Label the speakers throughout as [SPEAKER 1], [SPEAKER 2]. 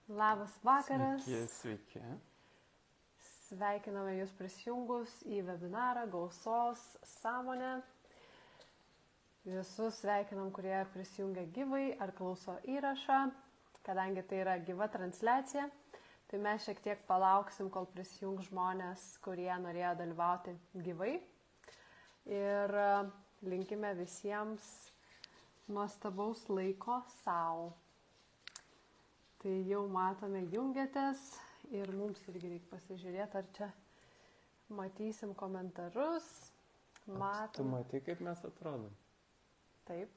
[SPEAKER 1] Labas vakaras.
[SPEAKER 2] Sveiki.
[SPEAKER 1] Sveikiname Jūs prisijungus į webinarą Gausos sąmonė. Visus sveikinam, kurie prisijungia gyvai ar klauso įrašą, kadangi tai yra gyva transliacija. Tai mes šiek tiek palauksim, kol prisijungs žmonės, kurie norėjo dalyvauti gyvai. Ir linkime visiems nuostabaus laiko savo. Tai jau matome, jungiatės ir mums irgi reikia pasižiūrėti, ar čia matysim komentarus.
[SPEAKER 2] Tu matai, kaip mes atrodom?
[SPEAKER 1] Taip.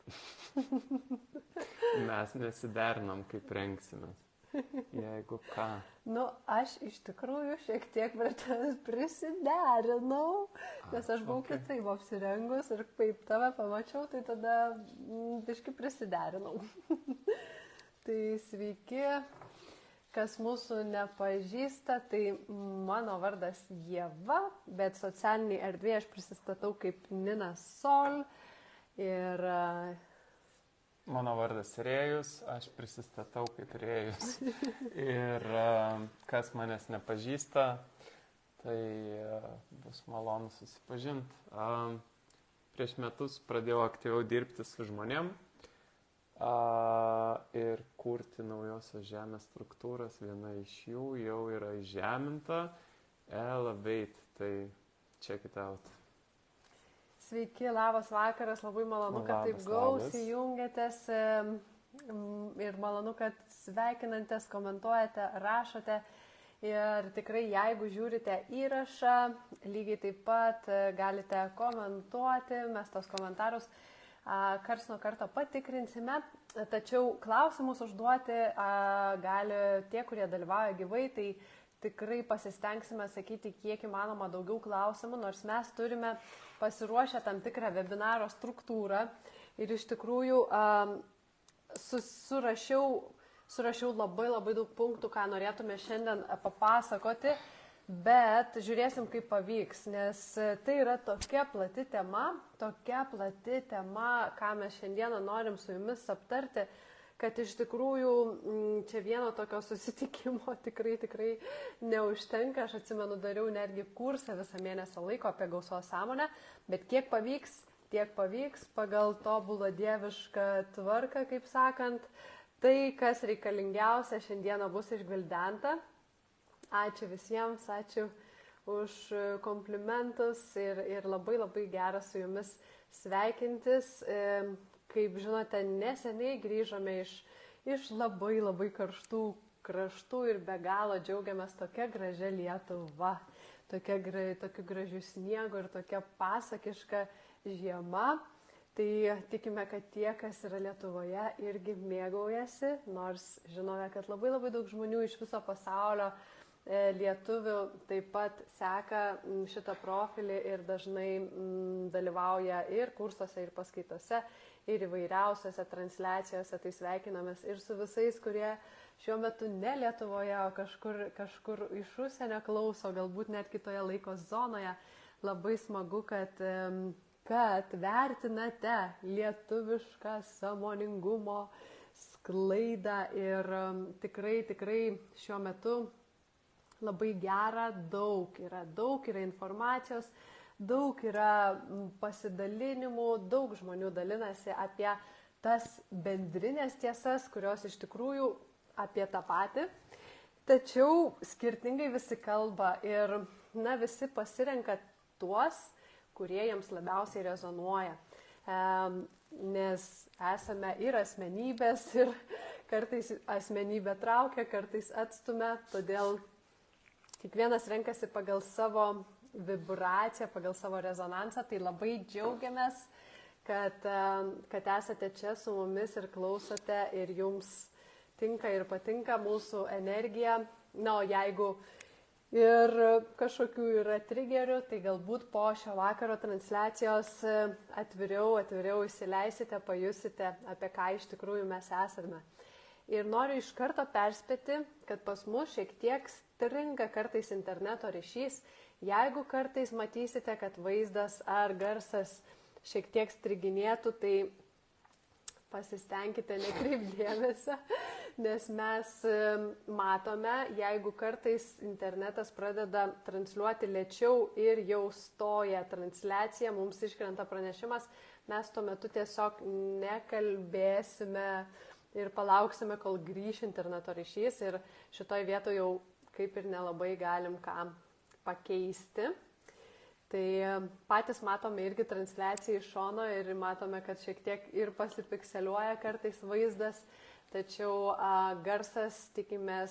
[SPEAKER 2] Mes nesiderinom, kaip rengsimės. Jeigu ką.
[SPEAKER 1] Aš iš tikrųjų šiek tiek prisiderinau, nes aš buvau kitaip apsirengus ir kaip tave pamačiau, tai tada biškį prisiderinau. Tai sveiki, kas mūsų nepažįsta, tai mano vardas Ieva, bet socialiniai erdvėje aš prisistatau kaip Nina Sol ir...
[SPEAKER 2] Mano vardas Rėjus, aš prisistatau kaip Rėjus. Ir kas manęs nepažįsta, tai bus malonu susipažinti. Prieš metus pradėjau aktyviau dirbti su žmonėm. Ir kurti naujosios žemės struktūras. Viena iš jų jau yra įžeminta. Elevate, tai check it out.
[SPEAKER 1] Sveiki, labas vakaras, labai malonu, kad taip gausiai jungiatės ir malonu, kad sveikinantes, komentuojate, rašote. Ir tikrai, jeigu žiūrite įrašą, lygiai taip pat galite komentuoti, mes tos komentarus karts nuo karto patikrinsime, tačiau klausimus užduoti gali tie, kurie dalyvauja gyvai, tai tikrai pasistengsime sakyti kiek įmanoma daugiau klausimų, nors mes turime pasiruošę tam tikrą webinaro struktūrą ir iš tikrųjų surašiau labai daug punktų, ką norėtume šiandien papasakoti. Bet žiūrėsim, kaip pavyks, nes tai yra tokia plati tema, ką mes šiandieną norim su jumis aptarti, kad iš tikrųjų čia vieno tokio susitikimo tikrai neužtenka. Aš atsimenu, dariau netgi kursą visą mėnesio laiko apie Gausos sąmonę, bet kiek pavyks, tiek pavyks pagal tobulą dievišką tvarką, kaip sakant, tai, kas reikalingiausia, šiandieną bus išgvildenta. Ačiū visiems, ačiū už komplimentus ir labai gera su jumis sveikintis. Kaip žinote, neseniai grįžome iš labai karštų kraštų ir be galo džiaugiamės tokia gražia Lietuva, tokiu gražiu sniegu ir tokia pasakiška žiema. Tai tikime, kad tie, kas yra Lietuvoje, irgi mėgaujasi, nors žinome, kad labai daug žmonių iš viso pasaulio lietuvių taip pat seka šitą profilį ir dažnai dalyvauja ir kursuose, ir paskaitose, ir įvairiausiose transliacijose. Tai sveikinamės ir su visais, kurie šiuo metu ne Lietuvoje, o kažkur iš užsienio klauso, galbūt net kitoje laiko zonoje. Labai smagu, kad vertinate lietuvišką sąmoningumo sklaidą ir tikrai šiuo metu labai gera, daug yra informacijos, daug yra pasidalinimų, daug žmonių dalinasi apie tas bendrinės tiesas, kurios iš tikrųjų apie tą patį. Tačiau skirtingai visi kalba ir visi pasirenka tuos, kurie jiems labiausiai rezonuoja. Nes esame ir asmenybės, ir kartais asmenybė traukia, kartais atstumia, todėl kiekvienas renkasi pagal savo vibraciją, pagal savo rezonansą. Tai labai džiaugiamės, kad esate čia su mumis ir klausote ir jums tinka ir patinka mūsų energija. O jeigu ir kažkokių yra trigerių, tai galbūt po šio vakaro transliacijos atviriau įsileisite, pajusite, apie ką iš tikrųjų mes esame. Ir noriu iš karto perspėti, kad pas mus šiek tiek stringa kartais interneto ryšys. Jeigu kartais matysite, kad vaizdas ar garsas šiek tiek striginėtų, tai pasistengkite nekreipti dėmesio, Nes mes matome, jeigu kartais internetas pradeda transliuoti lėčiau ir jau stoja transliacija, mums iškrenta pranešimas, mes tuo metu tiesiog nekalbėsime ir palauksime, kol grįš interneto ryšys ir šitoj vietoje jau kaip ir nelabai galim ką pakeisti. Tai patys matome irgi transliaciją iš šono ir matome, kad šiek tiek ir pasipikseliuoja kartais vaizdas, tačiau garsas, tikimės,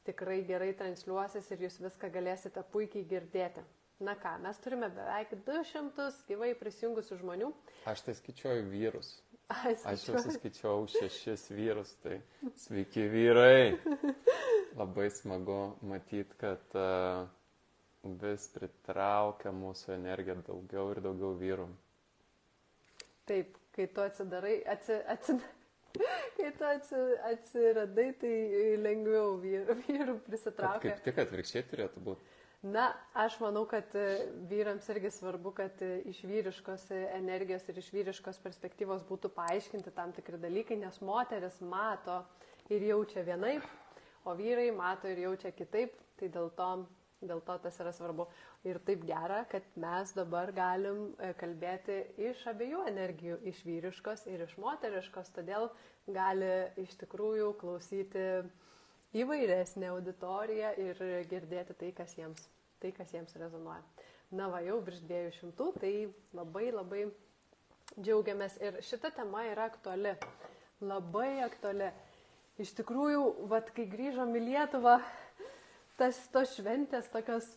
[SPEAKER 1] tikrai gerai transliuosis ir jūs viską galėsite puikiai girdėti. Na ką, mes turime beveik 200 gyvai prisijungusių žmonių.
[SPEAKER 2] Aš tai skaičiuoju vyrus. Aš jau suskaičiau 6 vyrus, tai sveiki vyrai. Labai smagu matyti, kad vis pritraukia mūsų energiją daugiau ir daugiau vyrų.
[SPEAKER 1] Taip, kai tu atsidarai, kai tu atsiradai, tai lengviau vyrų prisitraukia.
[SPEAKER 2] Kaip tik atvirkščiai turėtų būti.
[SPEAKER 1] Na, aš manau, kad vyrams irgi svarbu, kad iš vyriškos energijos ir iš vyriškos perspektyvos būtų paaiškinti tam tikri dalykai, nes moteris mato ir jaučia vienaip, o vyrai mato ir jaučia kitaip, tai dėl to tas yra svarbu. Ir taip gera, kad mes dabar galim kalbėti iš abiejų energijų, iš vyriškos ir iš moteriškos, todėl gali iš tikrųjų klausyti įvairesnė auditorija ir girdėti tai, kas jiems rezonuoja. Na va, jau virš 200, tai labai džiaugiamės. Ir šita tema yra aktuali, labai aktuali. Iš tikrųjų, vat, kai grįžom į Lietuvą, tos šventės tokios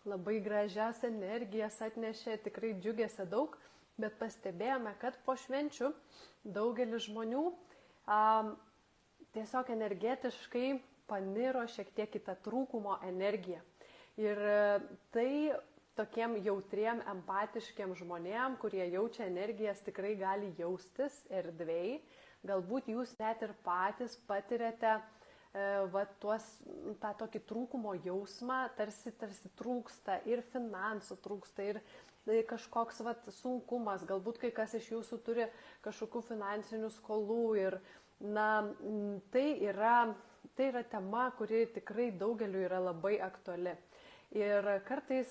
[SPEAKER 1] labai gražias energijas atnešė, tikrai džiugėsi daug, bet pastebėjome, kad po švenčių daugelis žmonių tiesiog energetiškai paniro šiek tiek į tą trūkumo energiją. Ir tai tokiem jautriem, empatiškiem žmonėm, kurie jaučia energijas, tikrai gali jaustis erdvėj. Galbūt jūs net ir patys patirėte tą tokį trūkumo jausmą, tarsi trūksta ir finansų trūksta, ir kažkoks sunkumas, galbūt kai kas iš jūsų turi kažkokių finansinių skolų ir tai yra tema, kuri tikrai daugeliu yra labai aktuali. Ir kartais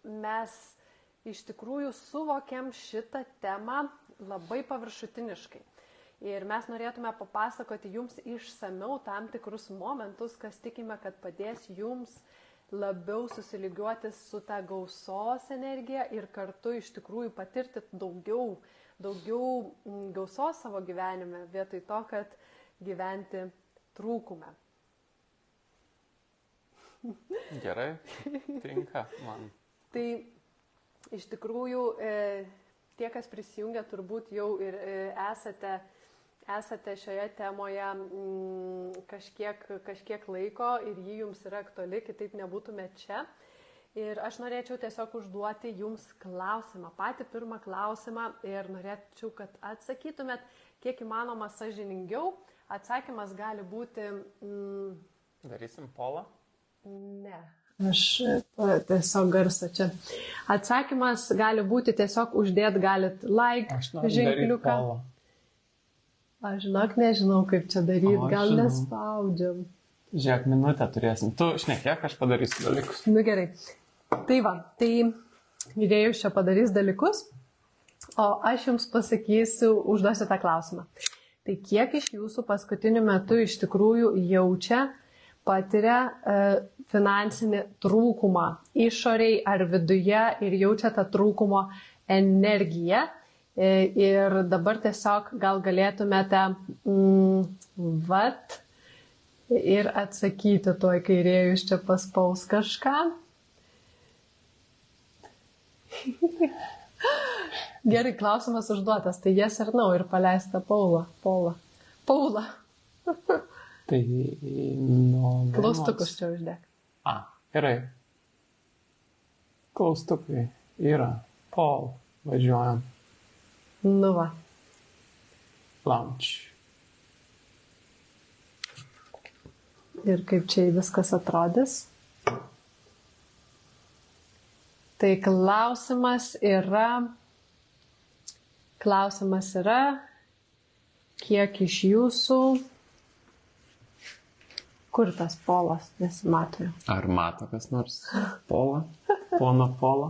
[SPEAKER 1] mes iš tikrųjų suvokiam šitą temą labai paviršutiniškai. Ir mes norėtume papasakoti jums išsamiau tam tikrus momentus, kas tikime, kad padės jums labiau susilygiuoti su ta gausos energija ir kartu iš tikrųjų patirti daugiau gausos savo gyvenime, vietoj to, kad gyventi trūkume.
[SPEAKER 2] Gerai, tinka man.
[SPEAKER 1] Tai iš tikrųjų tie, kas prisijungia, turbūt jau ir esate šioje temoje kažkiek laiko ir ji jums yra aktuali, kitaip nebūtume čia. Ir aš norėčiau tiesiog užduoti jums klausimą, patį pirmą klausimą ir norėčiau, kad atsakytumėt kiek įmanoma sąžiningiau. Atsakymas gali būti...
[SPEAKER 2] Darysim polą?
[SPEAKER 1] Ne, aš tiesiog garsą čia. Atsakymas gali būti tiesiog uždėt galit like, ženkliuką. Aš žinok, nežinau, kaip čia daryti, gal nespaudžiam.
[SPEAKER 2] Žiūrėk, minutę turėsim. Tu šnekėk, aš padarysiu dalykus.
[SPEAKER 1] Nu gerai. Tai va, tai Idėjus čia padarys dalykus, o aš jums pasakysiu, užduosiu tą klausimą. Tai kiek iš jūsų paskutiniu metu iš tikrųjų jaučia, patiria finansinį trūkumą išoriai ar viduje ir jaučia tą trūkumo energiją. Ir dabar tiesiog gal galėtumėte ir atsakyti tuoj, kai Idėjus čia paspaus kažką. Gerai, klausimas užduotas, tai yes ar no ir paleista Paula.
[SPEAKER 2] Tai
[SPEAKER 1] klaustukus čia uždėk.
[SPEAKER 2] Gerai. Klaustukai yra. Paul, važiuojam.
[SPEAKER 1] Nu va.
[SPEAKER 2] Launch.
[SPEAKER 1] Ir kaip čia viskas atrodys? Tai klausimas yra, kiek iš jūsų, kur tas Polas, nesimato jau.
[SPEAKER 2] Ar mato kas nors Polą? Pono Polą?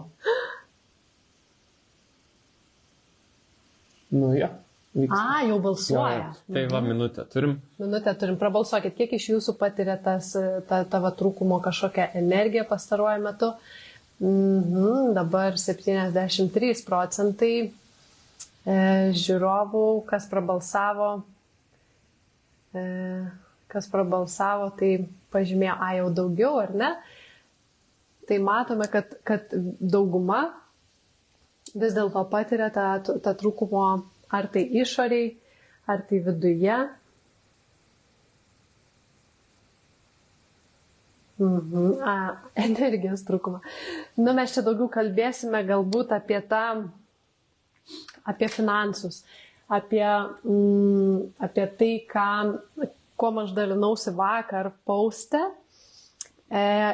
[SPEAKER 2] Nu jo.
[SPEAKER 1] Jau balsuoja.
[SPEAKER 2] Tai va, minutę turim.
[SPEAKER 1] Minutę turim. Prabalsuokit, kiek iš jūsų patiria tavo trūkumo kažkokią energiją pastaruoju metu. Dabar 73% žiūrovų, kas prabalsavo, tai pažymėjo, jau daugiau, ar ne? Tai matome, kad dauguma vis dėlto patiria tą trūkumo, ar tai išoriai, ar tai viduje. Energijos trūkumą. Mes čia daugiau kalbėsime galbūt apie finansus, apie tai, kuo aš dalinausi vakar poste.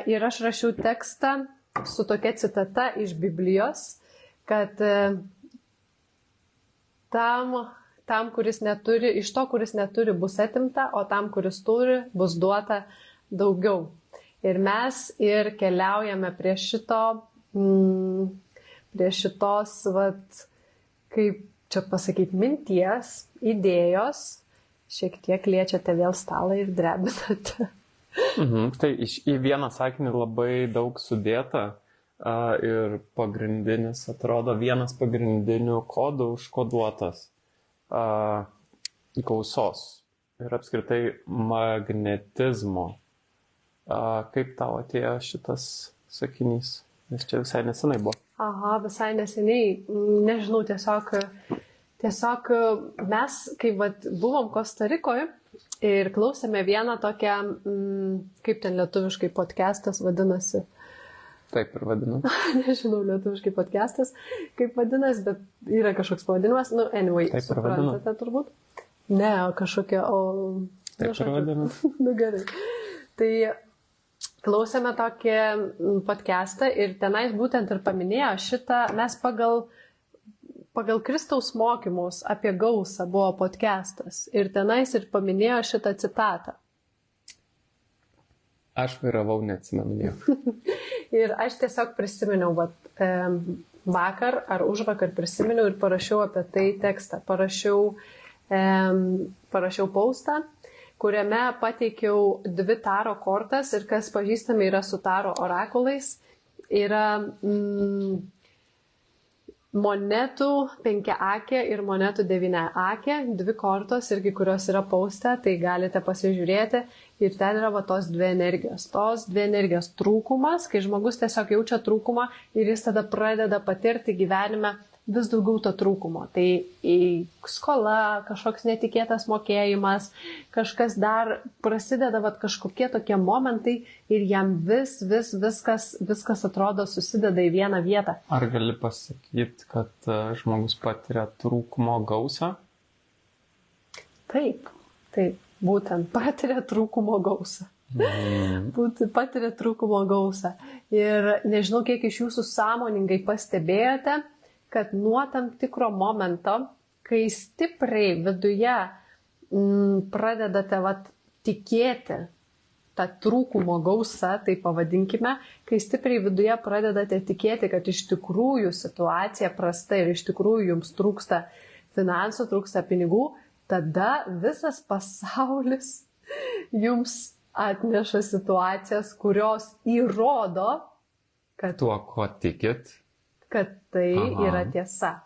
[SPEAKER 1] Ir aš rašiau tekstą su tokia citata iš Biblijos, kad tam, kuris neturi, iš to, kuris neturi, bus atimta, o tam, kuris turi, bus duota daugiau. Ir mes ir keliaujame prie šitos, kaip čia pasakyti, minties, idėjos, šiek tiek liečiate vėl stalą ir drebinate.
[SPEAKER 2] Tai į vieną sakinį labai daug sudėta ir pagrindinis, atrodo, vienas pagrindinių kodų užkoduotas gausos ir apskritai magnetizmo. Kaip tau atėjo šitas sakinys? Nes čia visai nesenai buvo.
[SPEAKER 1] Visai neseniai. Nežinau, tiesiog mes, kai buvom Kostarikoje ir klausėme vieną tokią, kaip ten lietuviškai podcastas vadinasi.
[SPEAKER 2] Taip ir vadinu.
[SPEAKER 1] Nežinau lietuviškai podcastas, kaip vadinasi, bet yra kažkoks pavadinimas. Anyway, suprantate turbūt? Ne, kažkokia,
[SPEAKER 2] Taip ir vadinu.
[SPEAKER 1] Gerai. Tai klausėme tokį podcastą ir tenais būtent ir paminėjo šitą, mes pagal Kristaus mokymus apie gausą buvo podcastas ir tenais ir paminėjo šitą citatą.
[SPEAKER 2] Aš vairavau, neatsimenu nieko.
[SPEAKER 1] Ir aš tiesiog prisiminiau, vakar ar užvakar prisiminiau ir parašiau apie tai tekstą. Parašiau postą, kuriame pateikiau 2 taro kortas ir kas pažįstami yra su taro orakulais, yra monetų 5-akė ir monetų 9-akė, 2 kortos irgi, kurios yra poste, tai galite pasižiūrėti ir ten yra tos 2 energijos. Tos 2 energijos trūkumas, kai žmogus tiesiog jaučia trūkumą ir jis tada pradeda patirti gyvenime vis daugiau to trūkumo. Tai skola, kažkoks netikėtas mokėjimas, kažkas dar prasideda, kažkokie tokie momentai ir jam viskas atrodo susideda į vieną vietą.
[SPEAKER 2] Ar gali pasakyti, kad žmogus patiria trūkumo gausą?
[SPEAKER 1] Taip, būtent patiria trūkumo gausą. Patiria trūkumo gausą. Ir nežinau, kiek iš jūsų sąmoningai pastebėjote, kad nuo tam tikro momento, kai stipriai viduje pradedate tikėti tą trūkumo gausą, tai pavadinkime, kai stipriai viduje pradedate tikėti, kad iš tikrųjų situacija prasta ir iš tikrųjų jums trūksta finansų, trūksta pinigų, tada visas pasaulis jums atneša situacijas, kurios įrodo, kad
[SPEAKER 2] tuo, kuo tikit,
[SPEAKER 1] kad tai yra tiesa.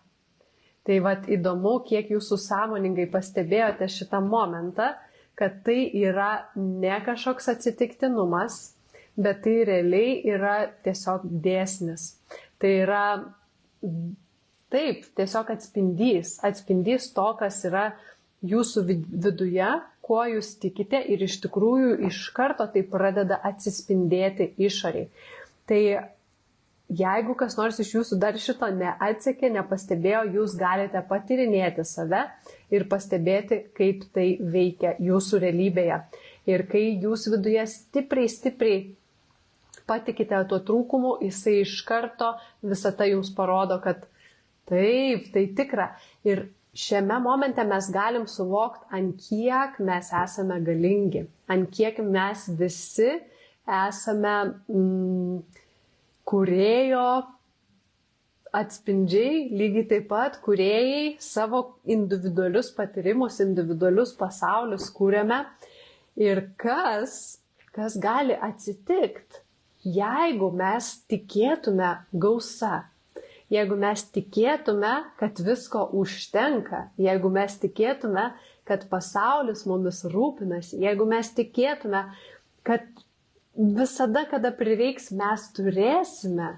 [SPEAKER 1] Tai įdomu, kiek jūsų sąmoningai pastebėjote šitą momentą, kad tai yra ne kažkoks atsitiktinumas, bet tai realiai yra tiesiog dėsnis. Tai yra, taip, tiesiog atspindys to, kas yra jūsų viduje, kuo jūs tikite ir iš tikrųjų iš karto tai pradeda atsispindėti išoriai. Tai jeigu kas nors iš jūsų dar šito neatsekė, nepastebėjo, jūs galite patyrinėti save ir pastebėti, kaip tai veikia jūsų realybėje. Ir kai jūs viduje stipriai patikite tuo trūkumu, jisai iš karto visą tai jums parodo, kad taip, tai tikra. Ir šiame momente mes galim suvokti, ant kiek mes esame galingi, ant kiek mes visi esame kūrėjo atspindžiai, lygiai taip pat kūrėjai savo individualius patyrimus, individualius pasaulius kūrėme. Ir kas gali atsitikti, jeigu mes tikėtume gausa, jeigu mes tikėtume, kad visko užtenka, jeigu mes tikėtume, kad pasaulis mumis rūpinasi, jeigu mes tikėtume, kad visada, kada prireiks, mes turėsime,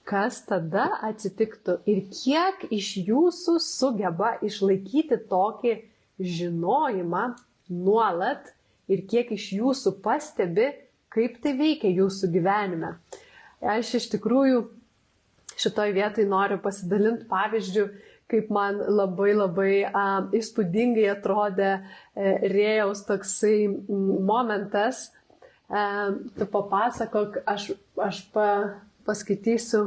[SPEAKER 1] kas tada atsitiktų ir kiek iš jūsų sugeba išlaikyti tokį žinojimą nuolat ir kiek iš jūsų pastebi, kaip tai veikia jūsų gyvenime. Aš iš tikrųjų šitoj vietoj noriu pasidalinti pavyzdžių, kaip man labai įspūdingai atrodė Rėjaus toksai momentas. Tu papasakok, aš paskaitysiu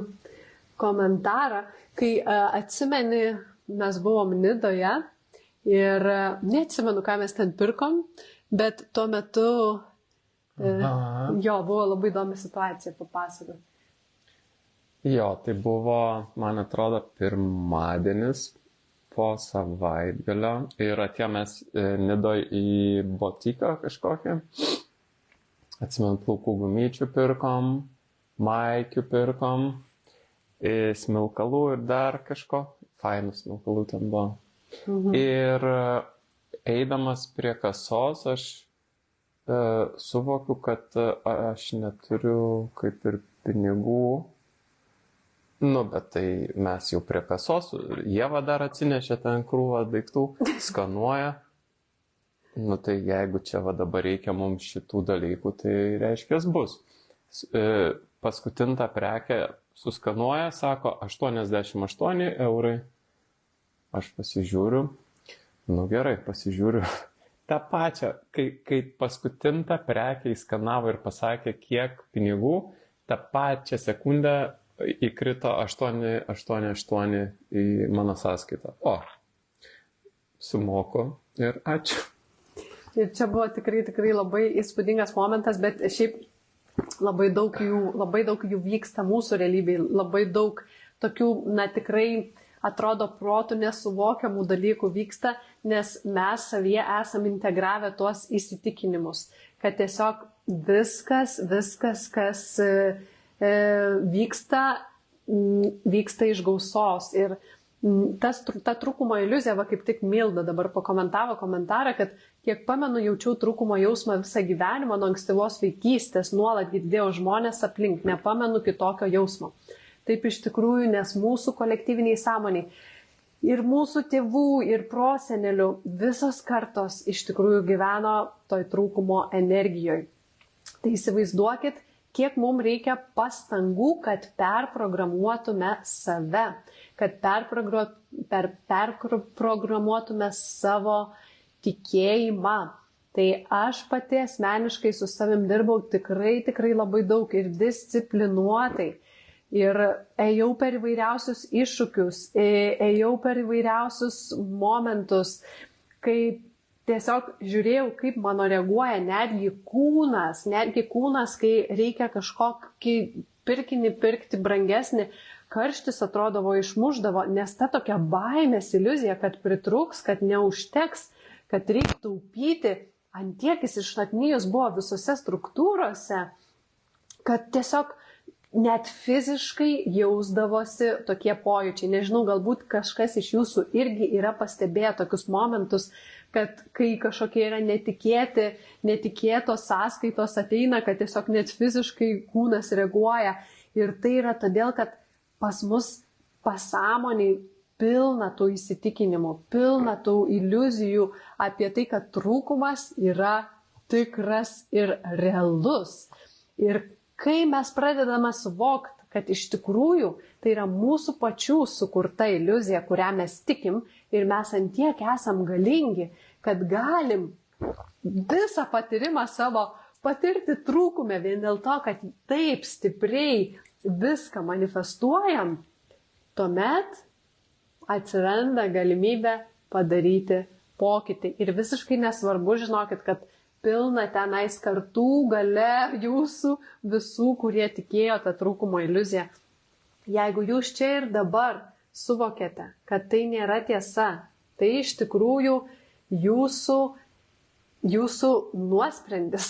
[SPEAKER 1] komentarą, kai atsimeni, mes buvom Nidoje ir neatsimenu, ką mes ten pirkom, bet tuo metu buvo labai įdomi situacija, papasakok.
[SPEAKER 2] Jo, tai buvo, man atrodo, pirmadienis po savaitgalio ir atėjome mes Nidoj į botiką kažkokią. Atsimenu, plaukų gumyčių pirkom, maikių pirkom, smilkalų ir dar kažko. Fainų smilkalų ten buvo. Ir eidamas prie kasos aš suvokiu, kad aš neturiu kaip ir pinigų. Bet tai mes jau prie kasos, Ieva dar atsinešė ten krūvą daiktų, skanuoja. Tai jeigu čia dabar reikia mums šitų dalykų, tai reiškia bus. Paskutinta prekė suskanuoja, sako 88 eurai. Aš pasižiūriu, gerai, pasižiūriu. Ta pačia, kai paskutinta prekė įskanavo ir pasakė, kiek pinigų, tą pačią sekundę įkrito 888 į mano sąskaitą. Sumoku ir ačiū.
[SPEAKER 1] Ir čia buvo tikrai labai įspūdingas momentas, bet šiaip labai daug jų vyksta mūsų realybėje, labai daug tokių, tikrai atrodo protų nesuvokiamų dalykų vyksta, nes mes savyje esam integravę tuos įsitikinimus, kad tiesiog viskas, kas vyksta iš gausos. Ir ta trūkumo iliuzija, kaip tik Milda dabar pakomentavo komentarą, kad kiek pamenu, jaučiau trūkumo jausmą visą gyvenimą nuo ankstyvos vaikystės, nuolat girdėjau žmonės aplink, nepamenu kitokio jausmo. Taip iš tikrųjų, nes mūsų kolektyviniai sąmoniai ir mūsų tėvų ir prosenelių visos kartos iš tikrųjų gyveno toj trūkumo energijoje. Tai įsivaizduokit, kiek mums reikia pastangų, kad perprogramuotume save, kad perprogramuotume savo tikėjimą. Tai aš pati asmeniškai su savim dirbau tikrai labai daug ir disciplinuotai. Ir ėjau per įvairiausius iššūkius, ėjau per įvairiausius momentus, kai tiesiog žiūrėjau, kaip mano reaguoja netgi kūnas, kai reikia kažkokį pirkinį pirkti brangesnį, karštis atrodavo išmuždavo, nes ta tokia baimės iliuzija, kad pritrūks, kad neužteks, kad reikia taupyti, antiek įsišaknijus buvo visose struktūrose, kad tiesiog net fiziškai jausdavosi tokie pojūčiai. Nežinau, galbūt kažkas iš jūsų irgi yra pastebėję tokius momentus, kad kai kažkokie yra netikėtos sąskaitos ateina, kad tiesiog net fiziškai kūnas reaguoja. Ir tai yra todėl, kad pas mus pasąmoniai pilna tų įsitikinimų, pilna tų iliuzijų apie tai, kad trūkumas yra tikras ir realus. Ir kai mes pradedame suvokti, kad iš tikrųjų tai yra mūsų pačių sukurta iliuzija, kurią mes tikim ir mes antiek esam galingi, kad galim visą patyrimą savo patirti trūkume vien dėl to, kad taip stipriai viską manifestuojam, tuomet atsiranda galimybė padaryti pokytį. Ir visiškai nesvarbu, žinokit, kad pilna tenais kartų gale jūsų visų, kurie tikėjo tą trūkumo iliuziją. Jeigu jūs čia ir dabar suvokėte, kad tai nėra tiesa, tai iš tikrųjų jūsų nuosprendis,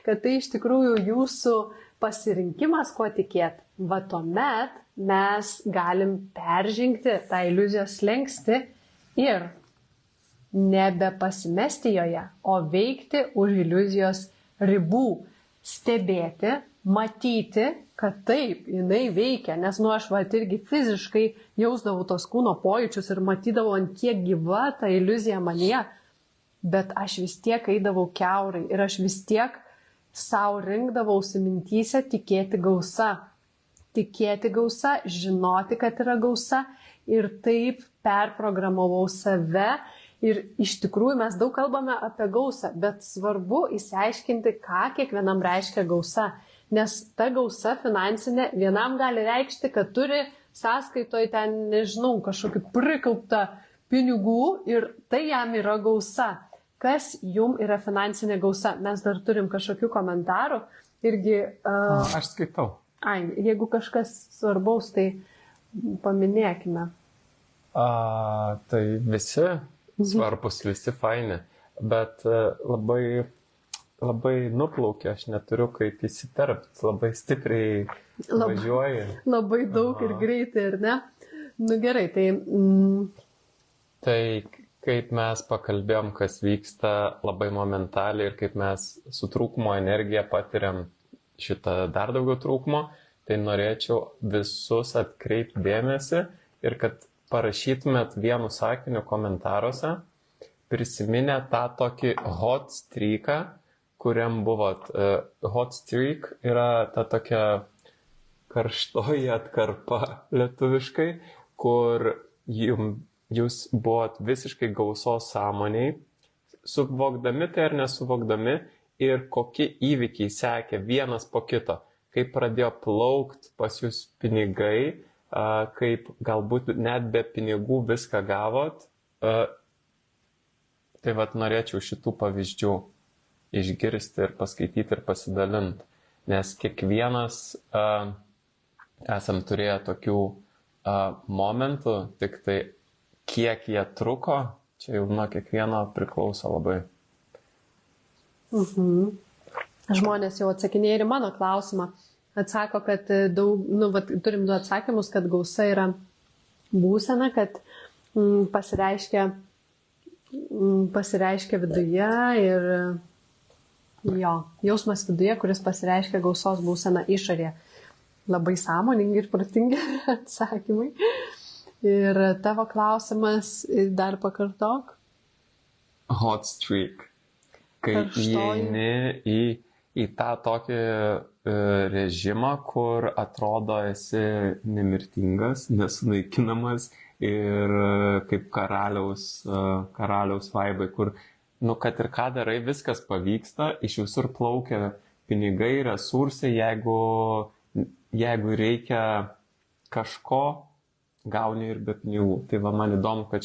[SPEAKER 1] kad tai iš tikrųjų jūsų pasirinkimas, kuo tikėti, va tuomet mes galim peržengti tą iliuzijos slenkstį ir nebepasimesti joje, o veikti už iliuzijos ribų, stebėti, matyti, kad taip, jinai veikia, nes aš irgi fiziškai jausdavau tos kūno pojūčius ir matydavau, ant kiek gyva ta iliuzija manyje, bet aš vis tiek eidavau kiaurai ir aš vis tiek savo rinkdavausi mintyse tikėti gausa. Tikėti gausa, žinoti, kad yra gausa ir taip perprogramavau save. Ir iš tikrųjų mes daug kalbame apie gausą, bet svarbu išsiaiškinti, ką kiekvienam reiškia gausa. Nes ta gausa finansinė vienam gali reikšti, kad turi sąskaitoje ten, nežinau, kažkokį prikauptą pinigų ir tai jam yra gausa. Kas jum yra finansinė gausa? Mes dar turim kažkokių komentarų. Irgi...
[SPEAKER 2] Aš skaitau.
[SPEAKER 1] Jeigu kažkas svarbaus, tai paminėkime.
[SPEAKER 2] Tai visi svarbus, visi faini, bet labai nuplaukia, aš neturiu kaip įsiterpti, labai stipriai važiuoju.
[SPEAKER 1] Labai daug ir greitai, ar ne? Nu gerai, tai...
[SPEAKER 2] Tai kaip mes pakalbėjom, kas vyksta labai momentaliai ir kaip mes su trūkumo energija patiriam šitą dar daugiau trūkumo, tai norėčiau visus atkreipti dėmesį ir kad parašytumėt vienu sakiniu komentaruose, prisiminę tą tokį hot streaką, kuriam buvot. Hot streak yra ta tokia karštoji atkarpa lietuviškai, kur jūs buvot visiškai gausos sąmoniai, suvokdami tai ar nesuvokdami, ir kokie įvykiai sekė vienas po kito, kaip pradėjo plaukti pas jūs pinigai, kaip galbūt net be pinigų viską gavot. Tai vat norėčiau šitų pavyzdžių išgirsti ir paskaityti ir pasidalinti, nes kiekvienas esam turėję tokių momentų, tik tai kiek jie truko, čia jau nuo kiekvieno priklauso labai.
[SPEAKER 1] Žmonės jau atsakinėja ir mano klausimą. Atsako, kad turim du atsakymus, kad gausa yra būsena, kad pasireiškia viduje ir jausmas viduje, kuris pasireiškia gausos būsena išorėje. Labai sąmoningi ir protingi atsakymai. Ir tavo klausimas dar pakartok.
[SPEAKER 2] Hot streak. Kai įeini į tą tokį režimą, kur atrodo esi nemirtingas, nesunaikinamas ir kaip karaliaus vaibai, kur, kad ir ką darai, viskas pavyksta, iš visur plaukia pinigai, resursai, jeigu reikia kažko, gauni ir be pinigų. Tai man įdomu, kad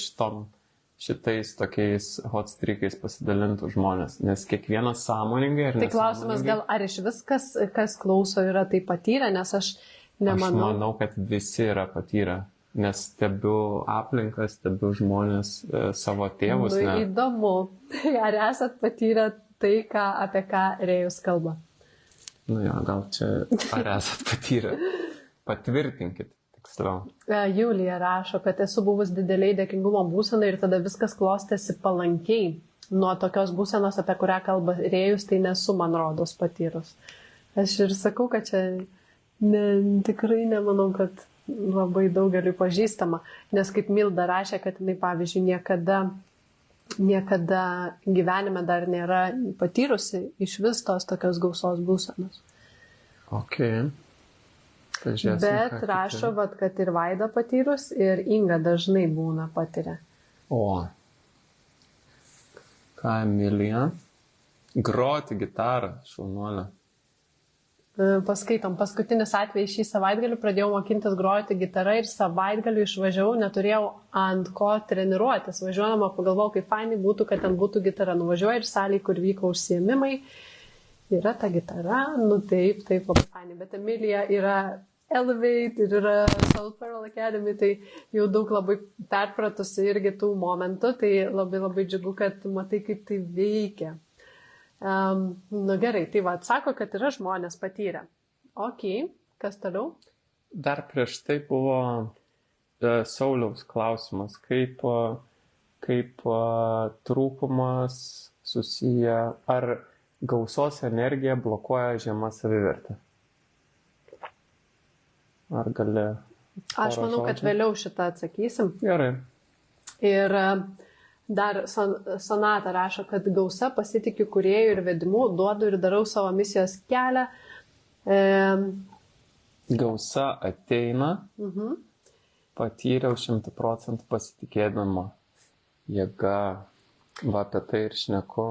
[SPEAKER 2] šitais tokiais hot streakais pasidalintų žmonės, nes kiekvienas sąmoningai ir nesąmoningai.
[SPEAKER 1] Tai klausimas gal, ar iš viskas, kas klauso, yra tai patyrę, nes aš nemanau.
[SPEAKER 2] Aš manau, kad visi yra patyrę, nes stebiu aplinką, stebiu žmonės, savo tėvus.
[SPEAKER 1] Įdomu, ar esat patyrę tai, apie ką Rėjus kalba?
[SPEAKER 2] Gal čia, ar esat patyrę? Patvirtinkit.
[SPEAKER 1] Julija rašo, kad esu buvus dideliai dėkingumo būsenai ir tada viskas klostėsi palankiai. Nuo tokios būsenos, apie kurią kalba Rėjus, tai nesu, man rodos, patyrus. Aš ir sakau, kad čia tikrai nemanau, kad labai daugeliu pažįstama, nes kaip Milda rašė, kad jinai, pavyzdžiui, niekada gyvenime dar nėra patyrusi iš vis tos tokios gausos būsenos.
[SPEAKER 2] Okay. Pažiūrėsim,
[SPEAKER 1] bet rašo, kad ir Vaida patyrus, ir Inga dažnai būna patiria.
[SPEAKER 2] O, ką Emilija? Groti gitarą, šaunuolė.
[SPEAKER 1] Paskaitom. Paskutinis atvejis šį savaitgalį pradėjau mokintis groti gitarą ir savaitgalį išvažiavau, neturėjau ant ko treniruotis. Važiuodama pagalvojau, kaip fainai būtų, kad ten būtų gitara. Nuvažiuoju ir salėje, kur vyko užsiėmimai, yra ta gitara, nu taip, labai fainai. Bet Emilija yra Elevate ir yra South Pearl Academy, tai jau daug labai perpratusi irgi tų momentų, tai labai džiugu, kad matai, kaip tai veikia. Nu gerai, tai va, atsako, kad yra žmonės patyrę. Ok, kas toliau?
[SPEAKER 2] Dar prieš tai buvo Sauliaus klausimas, kaip trūkumas susiję, ar gausos energija blokuoja žemą savivertę? Ar gali?
[SPEAKER 1] Aš manau, kad vėliau šitą atsakysim.
[SPEAKER 2] Gerai.
[SPEAKER 1] Ir dar Sonata rašo, kad gausa pasitikiu kūrėjų ir vedimu, duodu ir darau savo misijos kelią.
[SPEAKER 2] Gausa ateina, patyriau 100% pasitikėdama jėga, va apie tai ir šneku.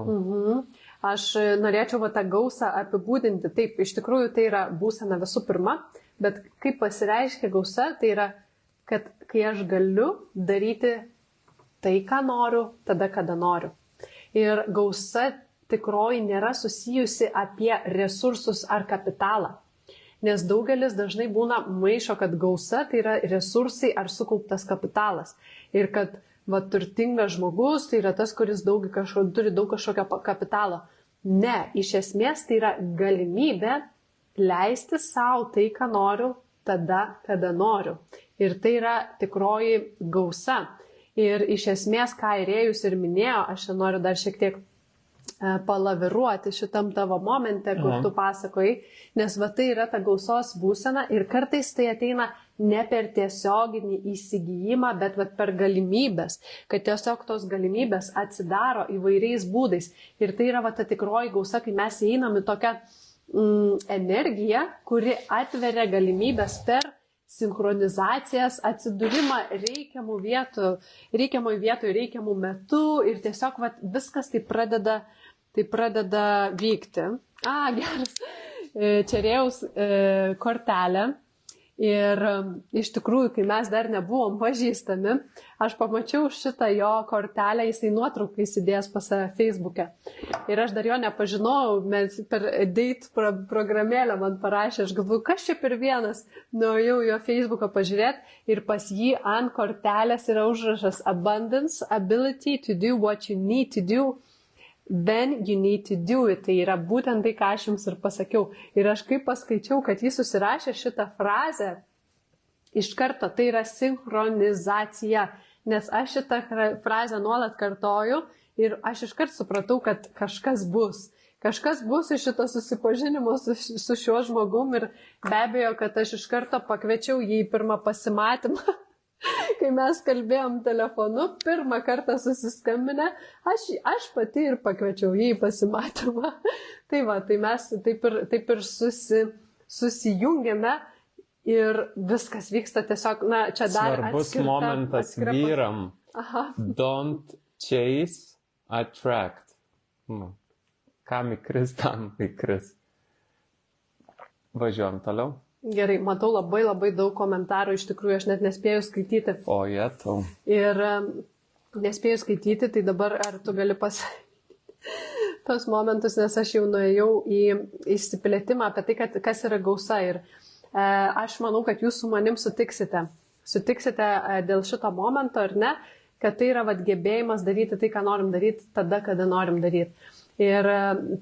[SPEAKER 1] Aš norėčiau va tą gausą apibūdinti. Taip, iš tikrųjų tai yra būsena visų pirma, bet kaip pasireiškia gausa, tai yra, kad kai aš galiu daryti tai, ką noriu, tada, kada noriu. Ir gausa tikroji nėra susijusi apie resursus ar kapitalą. Nes daugelis dažnai būna maišo, kad gausa tai yra resursai ar sukauptas kapitalas. Ir kad va, turtingas žmogus tai yra tas, kuris turi daug kažkokio kapitalo. Ne, iš esmės tai yra galimybė leisti savo tai, ką noriu, tada, kada noriu. Ir tai yra tikroji gausa. Ir iš esmės, ką Irėjus ir minėjo, aš noriu dar šiek tiek palaviruoti šitam tavo momente, kur tu pasakojai, nes va tai yra ta gausos būsena ir kartais tai ateina ne per tiesioginį įsigijimą, bet per galimybės, kad tiesiog tos galimybės atsidaro įvairiais būdais. Ir tai yra va ta tikroji gausa, kai mes įeinam į tokią energiją, kuri atveria galimybės per sinchronizacijas, atsidūrimą reikiamų vietų, reikiamų metų ir tiesiog va, viskas tai pradeda vykti. Geras. Čerėjaus kortelė. Ir iš tikrųjų, kai mes dar nebuvom pažįstami, aš pamačiau šitą jo kortelę, jisai nuotrauką įsidėjęs pas Facebook'e. Ir aš dar jo nepažinojau, mes per date programėlę man parašė, aš galvoju, kas čia per vienas, nuėjau jo Facebook'ą pažiūrėti ir pas jį ant kortelės yra užrašas Abundance, ability to do what you need to do. Then you need to do it. Tai yra būtent tai, ką aš jums ir pasakiau. Ir aš kaip paskaičiau, kad jis susirašė šitą frazę, iš karto tai yra sinchronizacija, nes aš šitą frazę nuolat kartoju ir aš iškart supratau, kad kažkas bus. Kažkas bus iš šito susipažinimo su šiuo žmogum ir be abejo, kad aš iš karto pakviečiau jį į pirmą pasimatymą. Kai mes kalbėjom telefonu, pirmą kartą susiskambinę, aš pati ir pakviečiau jį į pasimatymą. Tai va, tai mes taip ir susijungėme ir viskas vyksta tiesiog, na, čia dar
[SPEAKER 2] svarbus momentas vyram. Don't chase, attract. Kam įkris, tam įkris. Važiuojam toliau.
[SPEAKER 1] Gerai, matau labai daug komentarų, iš tikrųjų aš net nespėjau skaityti.
[SPEAKER 2] O, tau.
[SPEAKER 1] Ir nespėjau skaityti, tai dabar ar tu gali pasakyti tos momentus, nes aš jau nuėjau į išsiplėtimą apie tai, kas yra gausa. Ir aš manau, kad jūs su manim sutiksite. Sutiksite dėl šito momento, ar ne, kad tai yra gebėjimas daryti tai, ką norim daryti, tada, kada norim daryti. Ir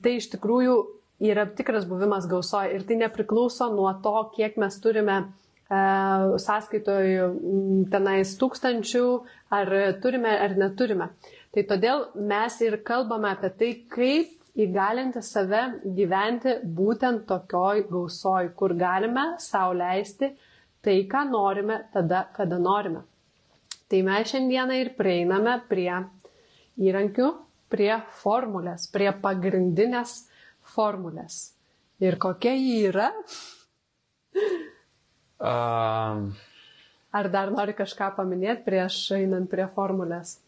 [SPEAKER 1] tai iš tikrųjų yra tikras buvimas gausoje ir tai nepriklauso nuo to, kiek mes turime sąskaitoje tenais tūkstančių, ar turime ar neturime. Tai todėl mes ir kalbame apie tai, kaip įgalinti save gyventi būtent tokioj gausoj, kur galime sau leisti tai, ką norime, tada, kada norime. Tai mes šiandieną ir prieiname prie įrankių, prie formulės, prie pagrindinės formulės. Ir kokia ji yra? Ar dar nori kažką paminėti prieš einant prie formulės?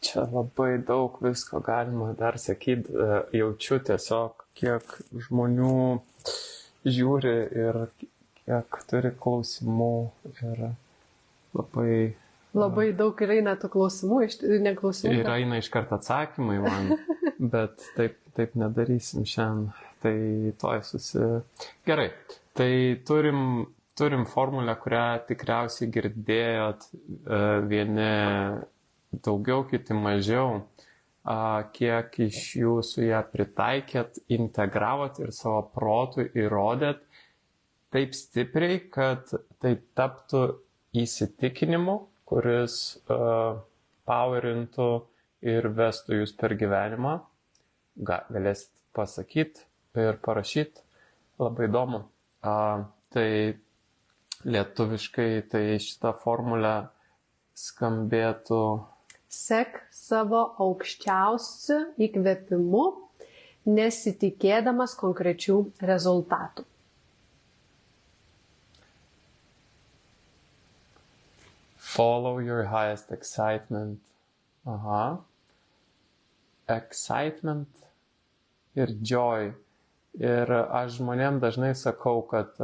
[SPEAKER 2] Čia labai daug visko galima dar sakyti. Jaučiu tiesiog, kiek žmonių žiūri ir kiek turi klausimų. Ir
[SPEAKER 1] labai daug ir eina tų klausimų, neklausimų.
[SPEAKER 2] Ir eina iš karto atsakymai man, bet taip nedarysim šiandien. Tai toj Gerai, tai turim formulę, kurią tikriausiai girdėjot, vieni daugiau, kiti mažiau, kiek iš jūsų ją pritaikėt, integravot ir savo protų įrodėt taip stipriai, kad tai taptų įsitikinimu, kuris powerintų ir vestų jūs per gyvenimą. Galėsit pasakyti ir parašyti. Labai įdomu. Tai lietuviškai tai šitą formulę skambėtų:
[SPEAKER 1] sek savo aukščiausiu įkvėpimu, nesitikėdamas konkrečių rezultatų.
[SPEAKER 2] Follow your highest excitement. Excitement ir joy. Ir aš žmonėm dažnai sakau, kad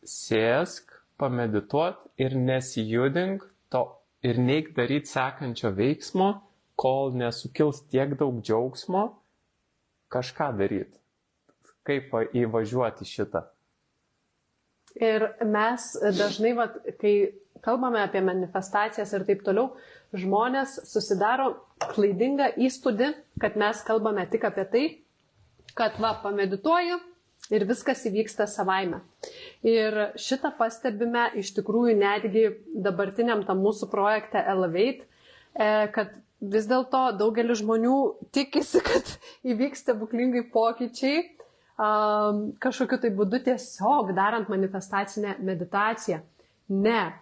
[SPEAKER 2] sėsk, pamedituot ir nesijudink to ir neik daryti sekančio veiksmo, kol nesukils tiek daug džiaugsmo, kažką daryti. Kaip įvažiuoti šitą?
[SPEAKER 1] Ir mes dažnai, kai kalbame apie manifestacijas ir taip toliau, žmonės susidaro klaidingą įspūdį, kad mes kalbame tik apie tai, kad pamedituoju ir viskas įvyksta savaime. Ir šitą pastebime iš tikrųjų netgi dabartiniam tam mūsų projekte Elevate, kad vis dėlto daugelis žmonių tikisi, kad įvyks stebuklingai pokyčiai kažkokiu tai būdu tiesiog darant manifestacinę meditaciją. Ne,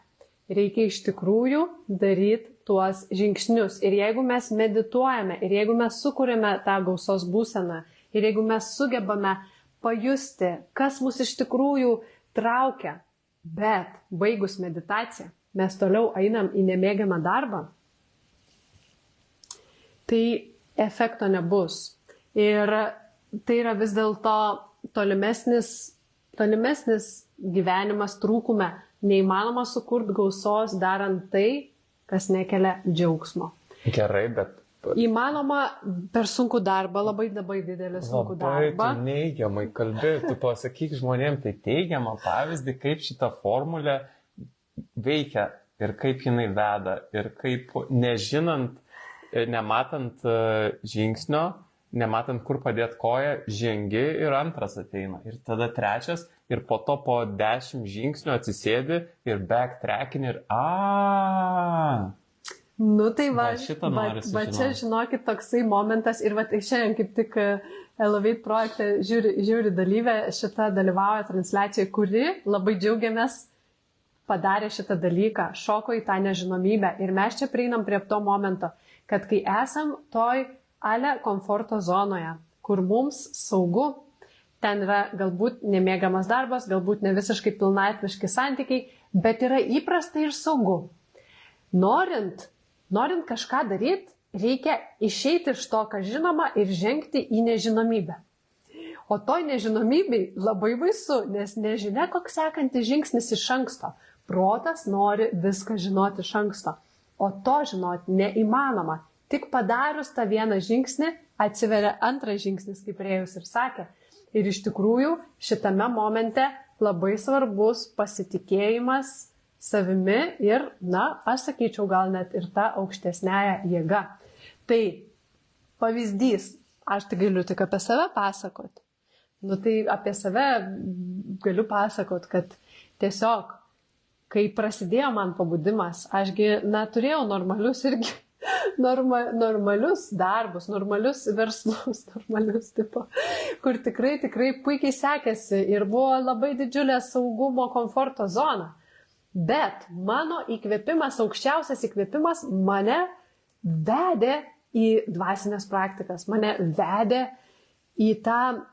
[SPEAKER 1] reikia iš tikrųjų daryti tuos žingsnius. Ir jeigu mes medituojame, ir jeigu mes sukūrėme tą gausos būseną, ir jeigu mes sugebame pajusti, kas mus iš tikrųjų traukia, bet baigus meditaciją, mes toliau einam į nemėgiamą darbą, tai efekto nebus. Ir tai yra vis dėlto tolimesnis gyvenimas trūkume. Neįmanoma sukurti gausos darant tai, kas nekelia džiaugsmo.
[SPEAKER 2] Gerai, bet
[SPEAKER 1] įmanoma per sunkų darbą, labai didelį sunkų darbą.
[SPEAKER 2] Tu neigiamai kalbė, tu pasakyk žmonėm tai teigiamą pavyzdį, kaip šita formulė veikia ir kaip jinai veda. Ir kaip nežinant, nematant žingsnio, nematant kur padėti koją, žengi ir antras ateina. Ir tada trečias ir po to po 10 žingsnių atsisėdi ir backtrackini ir
[SPEAKER 1] Nu tai va čia žinokit toksai momentas ir šiandien kaip tik Elevate projekte žiūri dalyvė, šita dalyvauja transliacijoje, kuri labai džiaugiamės padarė šitą dalyką, šoko į tą nežinomybę. Ir mes čia prieinam prie to momento, kad kai esam toj komforto zonoje, kur mums saugu, ten yra galbūt nemėgiamas darbas, galbūt ne visiškai pilnaitviški santykiai, bet yra įprasta ir saugu. Norint kažką daryti, reikia išeiti iš to, kas žinoma, ir žengti į nežinomybę. O toj nežinomybei labai baisu, nes nežinia, koks sekantis žingsnis iš anksto. Protas nori viską žinoti iš anksto, o to žinoti neįmanoma. Tik padarius tą vieną žingsnį, atsiveria antras žingsnis, kaip Rėjus ir sakė. Ir iš tikrųjų šitame momente labai svarbus pasitikėjimas savimi ir, aš sakyčiau, gal net ir ta aukštesnėja jėga. Tai pavyzdys, aš tai galiu tik apie save pasakoti. Tai apie save galiu pasakoti, kad tiesiog, kai prasidėjo man pabudimas, ašgi, turėjau normalius irgi, normalius darbus, normalius verslus, kur tikrai puikiai sekėsi ir buvo labai didžiulė saugumo, komforto zona. Bet mano įkvėpimas, aukščiausias įkvėpimas mane vedė į dvasinės praktikas, mane vedė į tą,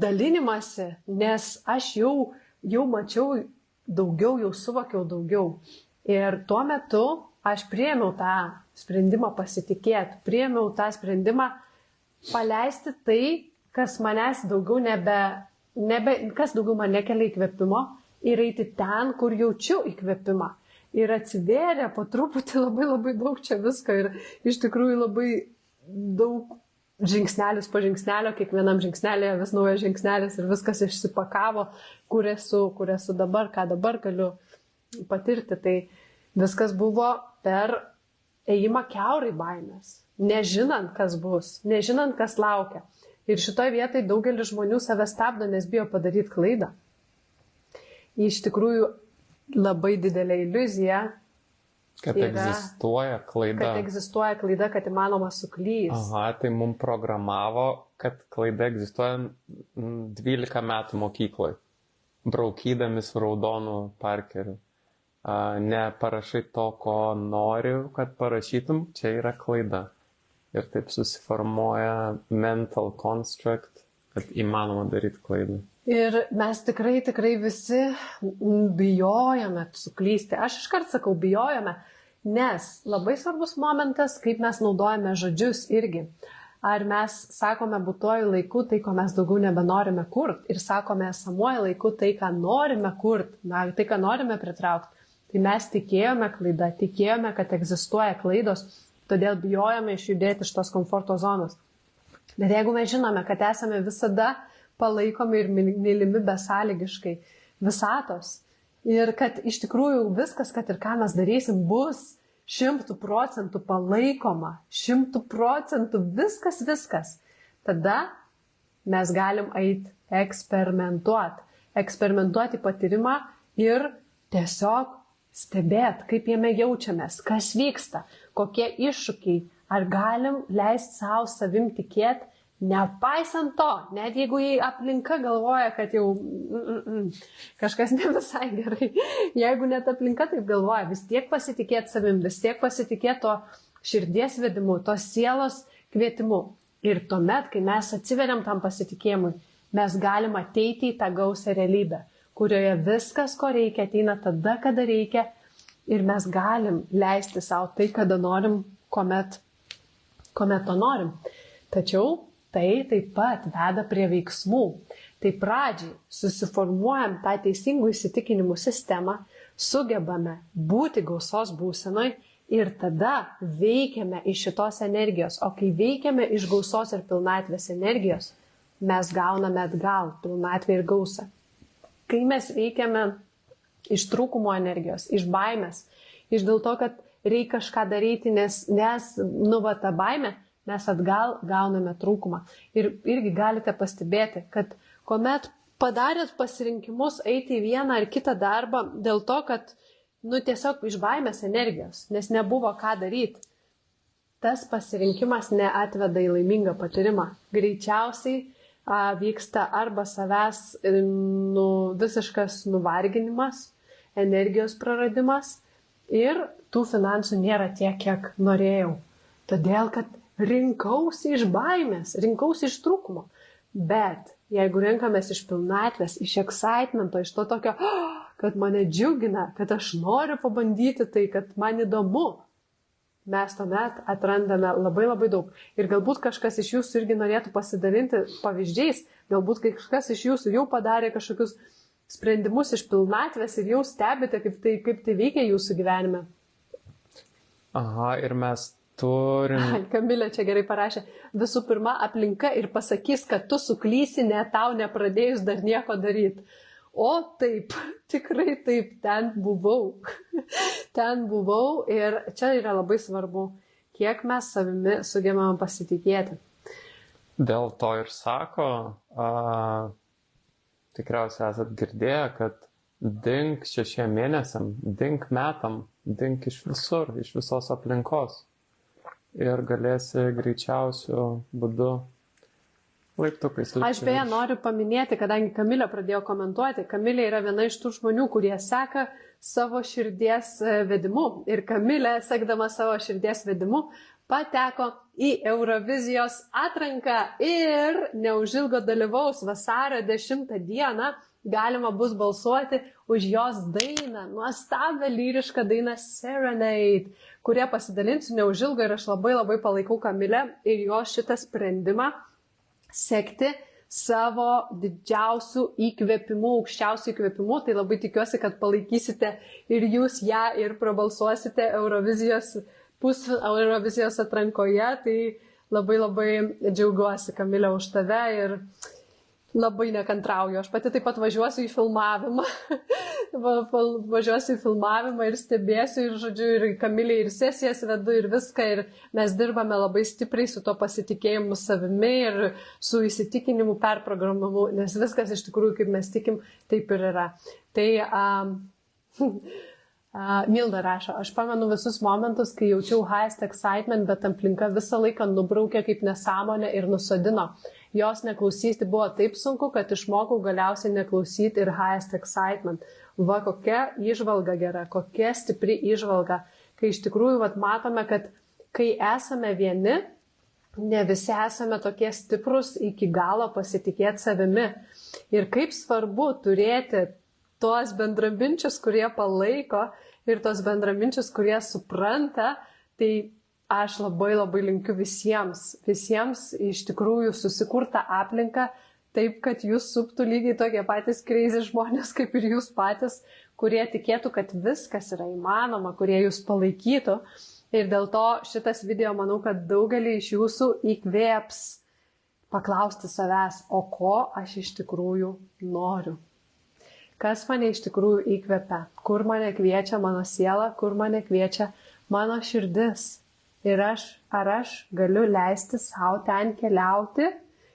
[SPEAKER 1] dalinimąsi, nes aš jau mačiau daugiau, jau suvokiau daugiau. Ir tuo metu aš priėmiau tą sprendimą pasitikėti. Priėmiau tą sprendimą paleisti tai, kas manęs daugiau kas daugiau man nekelia įkvėpimo ir eiti ten, kur jaučiu įkvėpimą. Ir atsivėrė po truputį labai daug čia visko ir iš tikrųjų labai daug žingsnelis po žingsnelio, kiekvienam žingsnelėje vis naujas žingsnelis ir viskas išsipakavo, kur esu dabar, ką dabar galiu patirti. Tai viskas buvo per ėjimą kiaurai baimės, nežinant, kas bus, nežinant, kas laukia. Ir šitoje vietoje daugelis žmonių save stabdo, nes bijo padaryti klaidą. Iš tikrųjų labai didelė iliuzija.
[SPEAKER 2] Kad egzistuoja klaida.
[SPEAKER 1] Kad egzistuoja klaida, kad įmanoma suklysti.
[SPEAKER 2] Aha, tai mums programavo, kad klaida egzistuoja 12 metų mokykloje, braukydami su raudonu parkeriu. Neparašai to, ko noriu, kad parašytum, čia yra klaida. Ir taip susiformuoja mental construct, kad įmanoma daryti klaidą.
[SPEAKER 1] Ir mes tikrai visi bijojame suklysti. Aš iškart sakau bijojame, nes labai svarbus momentas, kaip mes naudojame žodžius irgi. Ar mes sakome būtuoju laiku tai, ko mes daugiau nebenorime kurti, ir sakome esamuoju laiku tai, ką norime kurti, tai, ką norime pritraukti. Tai mes tikėjome klaidą, tikėjome, kad egzistuoja klaidos, todėl bijojame išjudėti iš tos komforto zonos. Bet jeigu mes žinome, kad esame visada palaikomi ir mylimi besąlygiškai visatos ir kad iš tikrųjų viskas, kad ir ką mes darysim, bus 100% palaikoma, 100% viskas, tada mes galim eiti eksperimentuoti patyrimą ir tiesiog stebėti, kaip jame jaučiamės, kas vyksta, kokie iššūkiai, ar galim leisti savo savim tikėti, nepaisant to, net jeigu aplinka galvoja, kad jau kažkas ne visai gerai, jeigu net aplinka taip galvoja, vis tiek pasitikėti savim, vis tiek pasitikėti to širdies vedimu, to sielos kvietimu. Ir tuomet, kai mes atsiveriam tam pasitikėjimui, mes galim ateiti į tą gausią realybę, kurioje viskas, ko reikia, ateina tada, kada reikia ir mes galim leisti savo tai, kada norim, kuomet to norim. Tačiau tai taip pat veda prie veiksmų. Tai pradžiai susiformuojam tą teisingų įsitikinimų sistemą, sugebame būti gausos būsenoj ir tada veikiame iš šitos energijos. O kai veikiame iš gausos ir pilnatvės energijos, mes gauname atgal pilnatvę ir gausą. Kai mes veikiame iš trūkumo energijos, iš baimės, iš dėl to, kad reikia kažką daryti, nes ta baimė, mes atgal gauname trūkumą. Ir irgi galite pastebėti, kad kuomet padarėt pasirinkimus eiti į vieną ar kitą darbą dėl to, kad tiesiog iš baimės energijos, nes nebuvo ką daryti, tas pasirinkimas neatveda į laimingą patyrimą. Greičiausiai vyksta arba savęs visiškas nuvarginimas, energijos praradimas ir tų finansų nėra tiek, kiek norėjau. Todėl, kad rinkausi iš baimės, rinkausi iš trūkumo. Bet jeigu renkamės iš pilnatvės, iš excitemento, iš to tokio, kad mane džiugina, kad aš noriu pabandyti tai, kad man įdomu, mes tuomet atrandame labai daug. Ir galbūt kažkas iš jūsų irgi norėtų pasidalinti pavyzdžiais, galbūt kažkas iš jūsų jau padarė kažkokius sprendimus iš pilnatvės ir jau stebite, kaip tai veikia jūsų gyvenime.
[SPEAKER 2] Aha, ir mes turim...
[SPEAKER 1] Kamilė čia gerai parašė. Visų pirma, aplinka ir pasakys, kad tu suklysi, tau nepradėjus dar nieko daryti. O taip, tikrai taip, ten buvau. Ten buvau ir čia yra labai svarbu, kiek mes savimi sugebame pasitikėti.
[SPEAKER 2] Dėl to ir sako, tikriausiai esat girdėję, kad dink 6 mėnesiam, dink metam, dink iš visur, iš visos aplinkos. Ir galėsi greičiausiu būdu laiptukais.
[SPEAKER 1] Aš beje noriu paminėti, kadangi Kamilė pradėjo komentuoti, Kamilė yra viena iš tų žmonių, kurie seka savo širdies vedimu. Ir Kamilė, sekdama savo širdies vedimu, pateko į Eurovizijos atranką ir neužilgo dalyvaus vasario 10 dieną galima bus balsuoti už jos dainą, nuostabią lyrišką dainą Serenade, kurie pasidalinsiu neužilgo ir aš labai palaikau Kamilę ir jos šitą sprendimą sekti savo didžiausių įkvėpimų, aukščiausių įkvėpimų. Tai labai tikiuosi, kad palaikysite ir jūs ją ir prabalsuosite Eurovizijos atrankoje. Tai labai džiaugiuosi, Kamilė, už tave ir labai nekantrauju. Aš pati taip pat važiuosiu į filmavimą. Važiuosiu į filmavimą ir stebėsiu ir, žodžiu, ir Kamilė ir sesijas vedu ir viską. Ir mes dirbame labai stipriai su to pasitikėjimu savimi ir su įsitikinimu perprogramamu, nes viskas iš tikrųjų, kaip mes tikim, taip ir yra. Tai Milda rašo, aš pamenu visus momentus, kai jaučiau highest excitement, bet aplinka visą laiką nubraukė kaip nesąmonę ir nusodino. Jos neklausyti buvo taip sunku, kad išmokau galiausiai neklausyti ir highest excitement. Va, kokia įžvalga gera, kokia stipri įžvalga, kai iš tikrųjų matome, kad kai esame vieni, ne visi esame tokie stiprus iki galo pasitikėti savimi. Ir kaip svarbu turėti tuos bendraminčius, kurie palaiko ir tuos bendraminčius, kurie supranta, tai aš labai linkiu visiems iš tikrųjų susikurtą aplinką taip, kad jūs suptų lygiai tokie patys crazy žmonės kaip ir jūs patys, kurie tikėtų, kad viskas yra įmanoma, kurie jūs palaikytų. Ir dėl to šitas video, manau, kad daugelį iš jūsų įkvėps paklausti savęs, o ko aš iš tikrųjų noriu. Kas mane iš tikrųjų įkvepia, kur mane kviečia mano siela, kur mane kviečia mano širdis. Ir ar aš galiu leisti savo ten keliauti,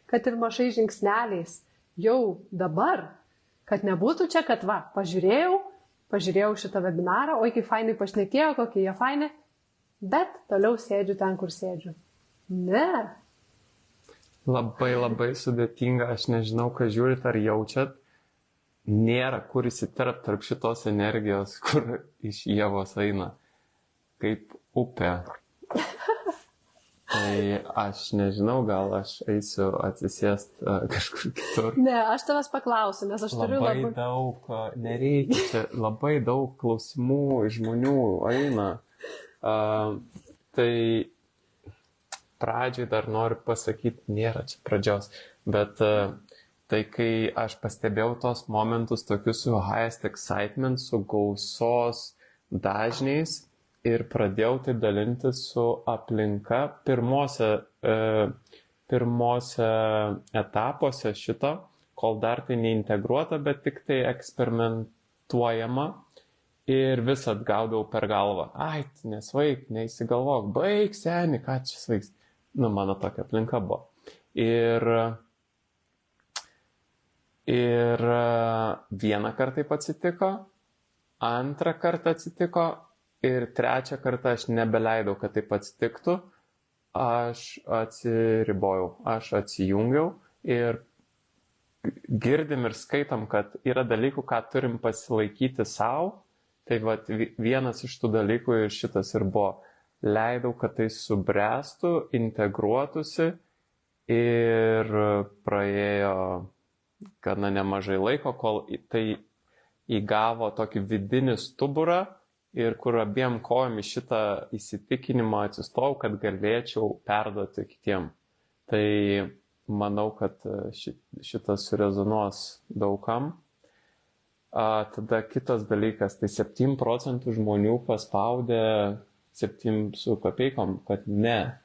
[SPEAKER 1] kad ir mažai žingsneliais, jau dabar, kad nebūtų čia, kad pažiūrėjau šitą webinarą, oi kaip fainai pašnekėjo, kokie jie faini, bet toliau sėdžiu ten, kur sėdžiu. Ne.
[SPEAKER 2] Labai sudėtinga, aš nežinau, ką žiūrit ar jaučiat, nėra kur įsiterpti tarp šitos energijos, kur iš Ievos eina, kaip upė. Tai aš nežinau, gal aš eisiu atsisėst kažkur kitur.
[SPEAKER 1] Ne, aš tavęs paklausiu, nes aš turiu
[SPEAKER 2] labai daug, nereikia, čia labai daug klausimų iš žmonių eina. Tai pradžiai dar noriu pasakyti, nėra čia pradžios, bet tai kai aš pastebėjau tos momentus tokius su highest excitement, su gausos dažniais, ir pradėjau tai dalinti su aplinka pirmose etapuose šito, kol dar tai neintegruota, bet tik tai eksperimentuojama ir vis atgaudavau per galvą. Ai, nesvaik, neįsigalvok, baig seni, ką čia svaiks. Mano tokia aplinka buvo. Ir vieną kartą taip atsitiko, antrą kartą atsitiko, ir trečią kartą aš nebeleidau, kad taip atsitiktų, aš atsiribojau, aš atsijungiau ir girdim ir skaitom, kad yra dalykų, ką turim pasilaikyti savo, tai vienas iš tų dalykų ir šitas ir buvo, leidau, kad tai subręstų, integruotųsi ir praėjo gana nemažai laiko, kol tai įgavo tokį vidinį stuburą, ir kur abiem kojom į šitą įsitikinimą atsistojau, kad galėčiau perduoti kitiem. Tai manau, kad šitas surezonuos daugam. Tada kitas dalykas, tai 7 procentų žmonių paspaudė 7 su kapeikom, kad ne,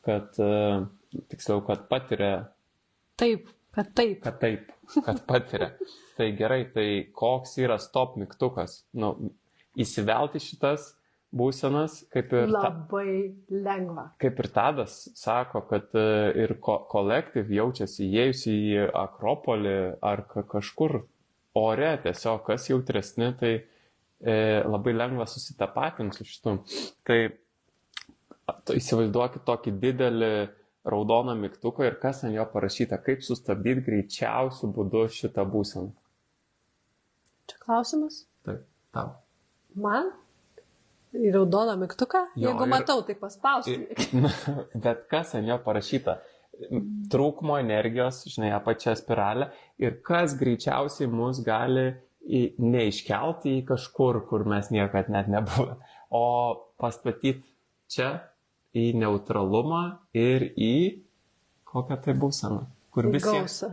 [SPEAKER 2] kad tiksliau, kad patiria.
[SPEAKER 1] Taip, kad
[SPEAKER 2] patiria. Tai gerai, tai koks yra stop mygtukas? Įsivelti šitas būsenas, kaip ir...
[SPEAKER 1] Labai lengva.
[SPEAKER 2] Kaip ir Tadas sako, kad ir kolektyv jaučiasi įėjusi į Akropolį ar kažkur ore, tiesiog kas jautresni, tai labai lengva susitapatinti su šitu. Tai įsivaizduokit tokį didelį raudoną mygtuką ir kas ant jo parašyta, kaip sustabdyti greičiausių būdų šitą būseną.
[SPEAKER 1] Čia klausimas?
[SPEAKER 2] Taip, tau.
[SPEAKER 1] Man? Į raudoną mygtuką? Jeigu matau, tai paspausti.
[SPEAKER 2] Bet kas ant jo parašyta? trūkumo energijos, žinai, apačia spiralė ir kas greičiausiai mus gali neiškelti į kažkur, kur mes niekad net nebuvome, o pastatyti čia į neutralumą ir į kokią tai būseną, kur visi...
[SPEAKER 1] Gausa.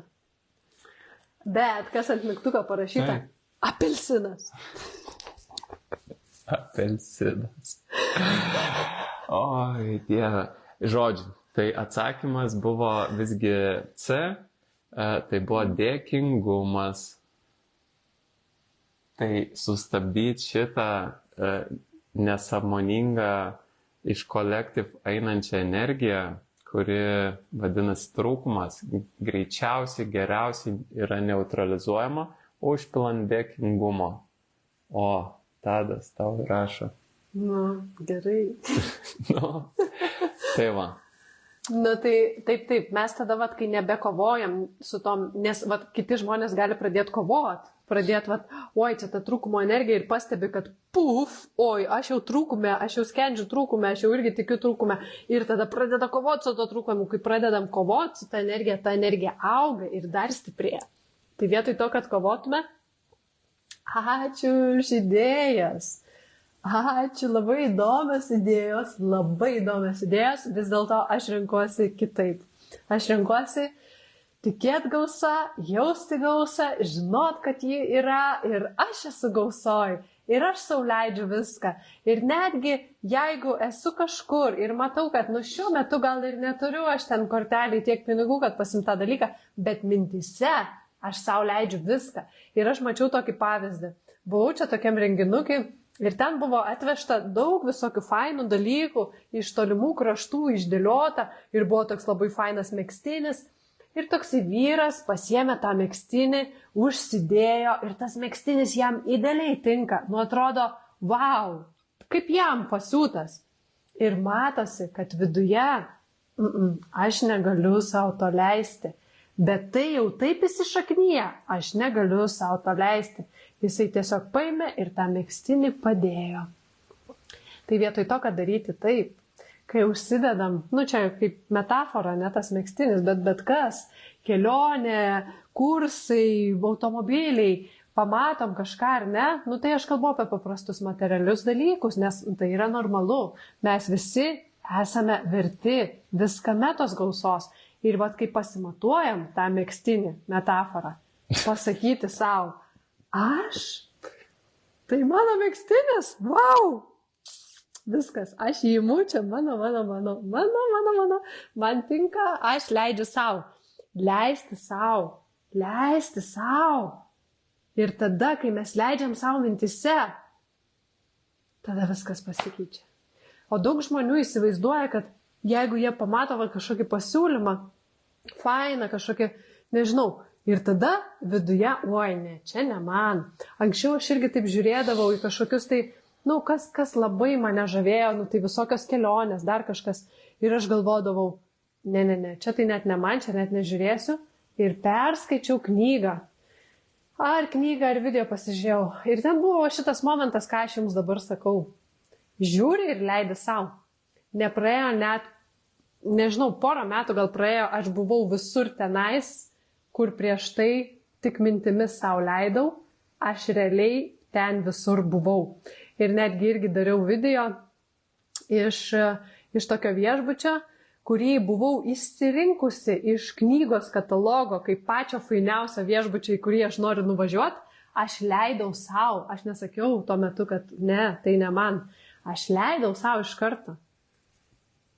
[SPEAKER 1] Bet kas ant mygtuko parašyta? Tai. Apelsinas.
[SPEAKER 2] Apelsinas. Oi, Dieve. Žodžiu, tai atsakymas buvo visgi C, tai buvo dėkingumas. Tai sustabdyti šitą nesąmoningą iš kolektyv einančią energiją, kuri vadinasi trūkumas, greičiausiai, geriausiai yra neutralizuojama, užpilant dėkingumo. O, Tadas tau rašo.
[SPEAKER 1] Nu, gerai.
[SPEAKER 2] Nu, tai va.
[SPEAKER 1] Nu, tai taip, mes tada, vat, kai nebekovojam su tom, nes vat, kiti žmonės gali pradėti kovoti. Pradėti, vat, oi, čia ta trūkumo energija ir pastebi, kad oi, aš jau trūkume, aš jau skendžiu trūkume, aš jau irgi tikiu trūkume. Ir tada pradeda kovoti su to trūkumu. Kai pradedam kovoti su ta energija auga ir dar stiprėja. Tai vietoj to, kad kovotume, ačiū už idėjas. Ačiū, labai įdomios idėjos, vis dėlto aš renkuosi kitaip. Aš renkuosi tikėt gausa, jausti gausą, žinot, kad ji yra ir aš esu gausoj ir aš sau leidžiu viską. Ir netgi jeigu esu kažkur ir matau, kad šiuo metu gal ir neturiu aš ten kortelį tiek pinigų, kad pasimta dalyką, bet mintise aš sau leidžiu viską. Ir aš mačiau tokį pavyzdį. Buvau čia tokiam renginukai ir ten buvo atvežta daug visokių fainų dalykų iš tolimų kraštų išdėliota ir buvo toks labai fainas megztinis. Ir toksai vyras pasiėmė tą megztinį, užsidėjo ir tas megztinis jam idealiai tinka. Nu atrodo, vau, kaip jam pasiūtas. Ir matosi, kad viduje aš negaliu savo to leisti. Bet tai jau taip įsišaknyja, aš negaliu savo to leisti. Jisai tiesiog paėmė ir tą megztinį padėjo. Tai vietoj to, kad daryti taip, kai užsidedam, čia kaip metafora, ne tas megztinis, bet kas, kelionė, kursai, automobiliai, pamatom kažką ar ne, tai aš kalbu apie paprastus materialius dalykus, nes tai yra normalu. Mes visi esame verti viskame tos gausos. Ir vat kai pasimatuojam tą megztinį metaforą, pasakyti savo, tai mano megztinis, vau! Viskas, aš jį imu, čia mano, man tinka, aš leidžiu savo, leisti savo. Ir tada, kai mes leidžiam savo mintise, tada viskas pasikeičia. O daug žmonių įsivaizduoja, kad jeigu jie pamato kažkokį pasiūlymą, fainą, kažkokį, nežinau, ir tada viduje, oi, ne, čia ne man. Anksčiau aš irgi taip žiūrėdavau į kažkokius tai, kas labai mane žavėjo, tai visokios kelionės, dar kažkas. Ir aš galvodavau, ne, čia tai net ne man, čia net nežiūrėsiu. Ir perskaičiau knygą. Ar knygą, ar video pasižiūrėjau. Ir ten buvo šitas momentas, ką aš jums dabar sakau. Žiūri ir leidi savo. Nepraėjo net, nežinau, porą metų gal praėjo, aš buvau visur tenais, kur prieš tai tik mintimis savo leidau. Aš realiai ten visur buvau. Ir netgi irgi dariau video iš tokio viešbučio, kurį buvau išsirinkusi iš knygos katalogo kaip pačio fainiausio viešbučio, į kurį aš noriu nuvažiuoti. Aš leidau savo, aš nesakiau tuo metu, kad ne, tai ne man. Aš leidau savo iš karto.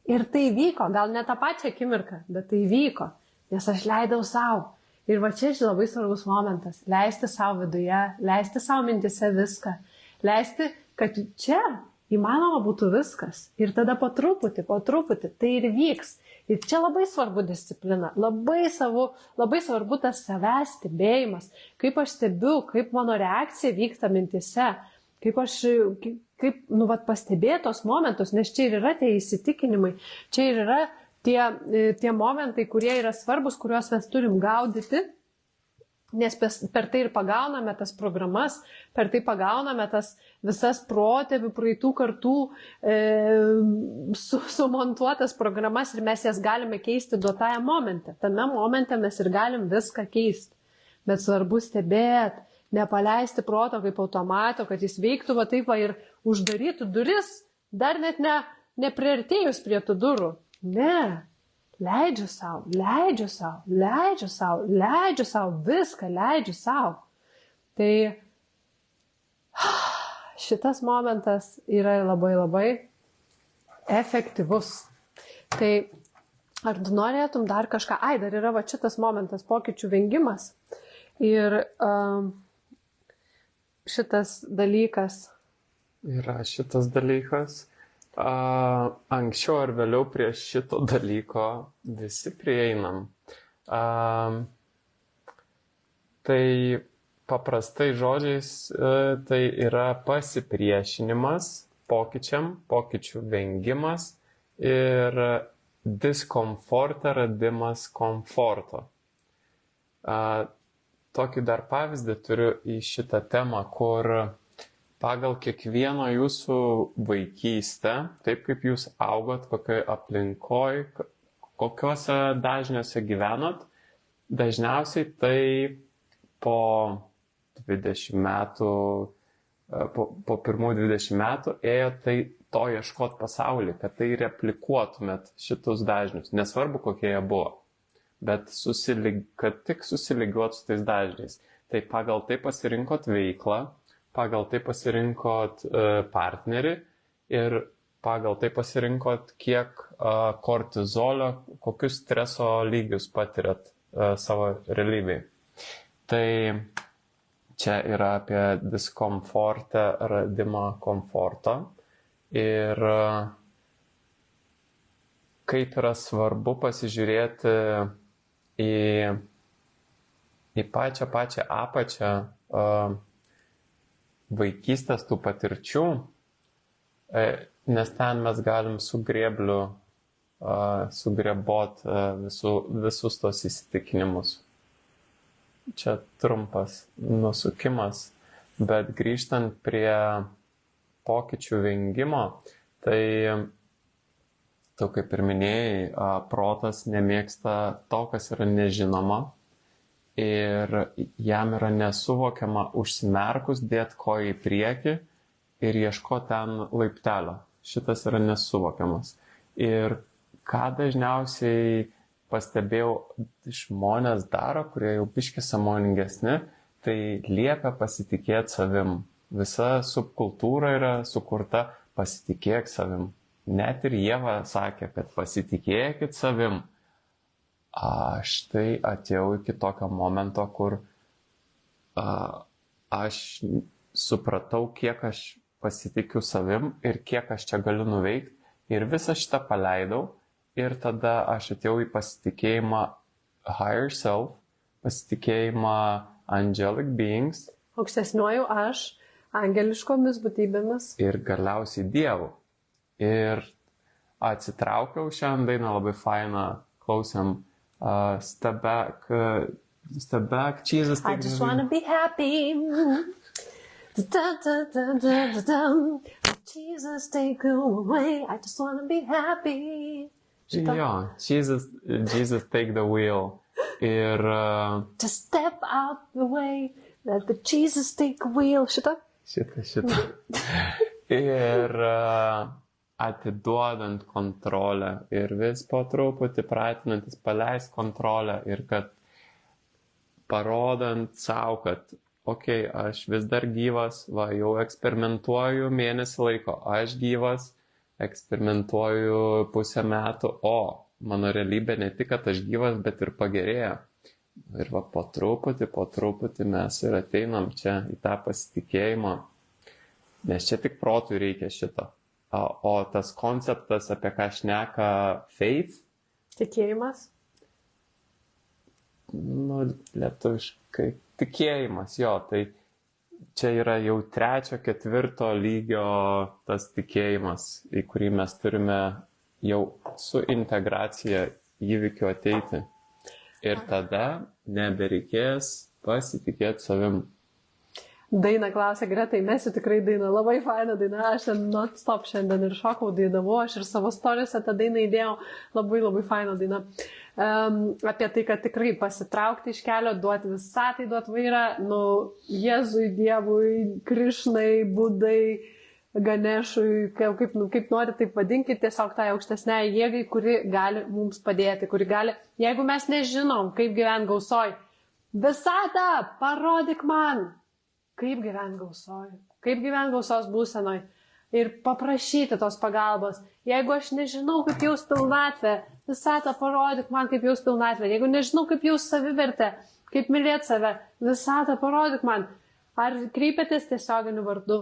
[SPEAKER 1] Ir tai vyko, gal ne tą pačią akimirką, bet tai vyko, nes aš leidau savo. Ir va čia labai svarbus momentas. Leisti savo viduje, leisti savo mintise viską. Leisti, kad čia įmanoma būtų viskas. Ir tada po truputį, tai ir vyks. Ir čia labai svarbu disciplina. Labai svarbu tas savęs stebėjimas. Kaip aš stebiu, kaip mano reakcija vyksta mintise. Kaip pastebėtos momentus, nes čia ir yra tie įsitikinimai. Čia ir yra tie momentai, kurie yra svarbus, kuriuos mes turim gaudyti Nes per tai ir pagauname tas programas, per tai pagauname tas visas protėvių, praeitų kartų sumontuotas programas ir mes jas galime keisti duotąją momente. Tame momente mes ir galim viską keisti. Bet svarbu stebėti, nepaleisti proto kaip automato, kad jis veiktų va taip va ir uždarytų duris, dar net nepriartėjus prie tų durų. Ne. Leidžiu savo, viską leidžiu savo. Tai šitas momentas yra labai labai efektyvus. Tai ar tu norėtum dar kažką? Dar yra va šitas momentas, pokyčių vengimas. Ir šitas dalykas.
[SPEAKER 2] Yra šitas dalykas. Anksčiau ar vėliau prie šito dalyko visi prieinam. Tai paprastai žodžiais tai yra pasipriešinimas pokyčiam, pokyčių vengimas ir diskomforte radimas komforto. Tokį dar pavyzdį turiu į šitą temą, kur pagal kiekvieno jūsų vaikystę, taip kaip jūs augot, kokioje aplinkoje, kokiuose dažniuose gyvenot, dažniausiai tai po 20 metų, po pirmų 20 metų ėjo tai to ieškot pasaulį, kad tai replikuotumėt šitus dažnius. Nesvarbu, kokie jie buvo, bet kad tik susilygiuot su tais dažniais. Tai pagal tai pasirinkot veiklą, pagal tai pasirinkot partnerį ir pagal tai pasirinkot, kiek kortizolio, kokius streso lygius patiriat savo realybėje. Tai čia yra apie diskomfortą, radimą komforto ir kaip yra svarbu pasižiūrėti į pačią apačią vaikystės tų patirčių, nes ten mes galim su grėbliu sugrebot visus tos įsitikinimus. Čia trumpas nusukimas, bet grįžtant prie pokyčių vengimo, tai tu kaip ir minėjai, protas nemėgsta to, kas yra nežinoma. Ir jam yra nesuvokiama užsimerkus dėt koją į priekį ir ieško ten laiptelio. Šitas yra nesuvokiamas. Ir ką dažniausiai pastebėjau žmonės daro, kurie jau biški sąmoningesni, tai liepia pasitikėti savim. Visa subkultūra yra sukurta pasitikėk savim. Net ir Ieva sakė, kad pasitikėkit savim. Aš tai atėjau iki tokio momento, kur aš supratau, kiek aš pasitikiu savim ir kiek aš čia galiu nuveikti. Ir visą šitą paleidau ir tada aš atėjau į pasitikėjimą higher self, pasitikėjimą angelic beings.
[SPEAKER 1] Aukštesniuoju aš, angeliškomis būtybėmis.
[SPEAKER 2] Ir galiausiai Dievu. Ir atsitraukiau šiandien dainą, labai fainą, klausėm. Step back, Jesus.
[SPEAKER 1] I just wanna be happy. Jesus, take away. I just wanna be happy.
[SPEAKER 2] Jo, Jesus, take the wheel. Ir...
[SPEAKER 1] Just step out the way. Let the Jesus take the wheel. Šitą?
[SPEAKER 2] Šitą. Ir... atiduodant kontrolę ir vis po truputį pratinantis paleist kontrolę ir kad parodant savo, kad aš vis dar gyvas, jau eksperimentuoju mėnesį laiko, aš gyvas, eksperimentuoju pusę metų, mano realybė ne tik, kad aš gyvas, bet ir pagerėja. Ir po truputį mes ir ateinam čia į tą pasitikėjimą, nes čia tik protui reikia šito. O tas konceptas, apie ką šneka faith.
[SPEAKER 1] Tikėjimas.
[SPEAKER 2] Lietuviškai tikėjimas, tai čia yra jau 3, 4 lygio tas tikėjimas, į kurį mes turime jau su integracija įvykių ateiti. Ir tada nebereikės pasitikėti savim.
[SPEAKER 1] Daina klausia, Gretai, mesiu tikrai dainą, labai faina daina, aš ten non-stop šiandien ir šokau, dainavau, aš ir savo storiuose tą dainą įdėjau, labai labai faina daina. Apie tai, kad tikrai pasitraukti iš kelio, duoti visatai, duoti vairą, Jėzui, Dievui, Krišnai, Budai, Ganešui, kaip nori, taip vadinkit, tiesiog tai aukštesniai jėgai, kuri gali mums padėti, kuri gali, jeigu mes nežinom, kaip gyventi gausoj, visatą parodyk man, kaip gyventi gausoj, kaip gyventi gausos būsenoj ir paprašyti tos pagalbos. Jeigu aš nežinau, kaip jaus pilnatvę, visatą parodyk man, kaip jaus pilnatvę. Jeigu nežinau, kaip jaus savivertę, kaip mylėti save, visatą parodyk man. Ar kreipiatės tiesioginiu vardu,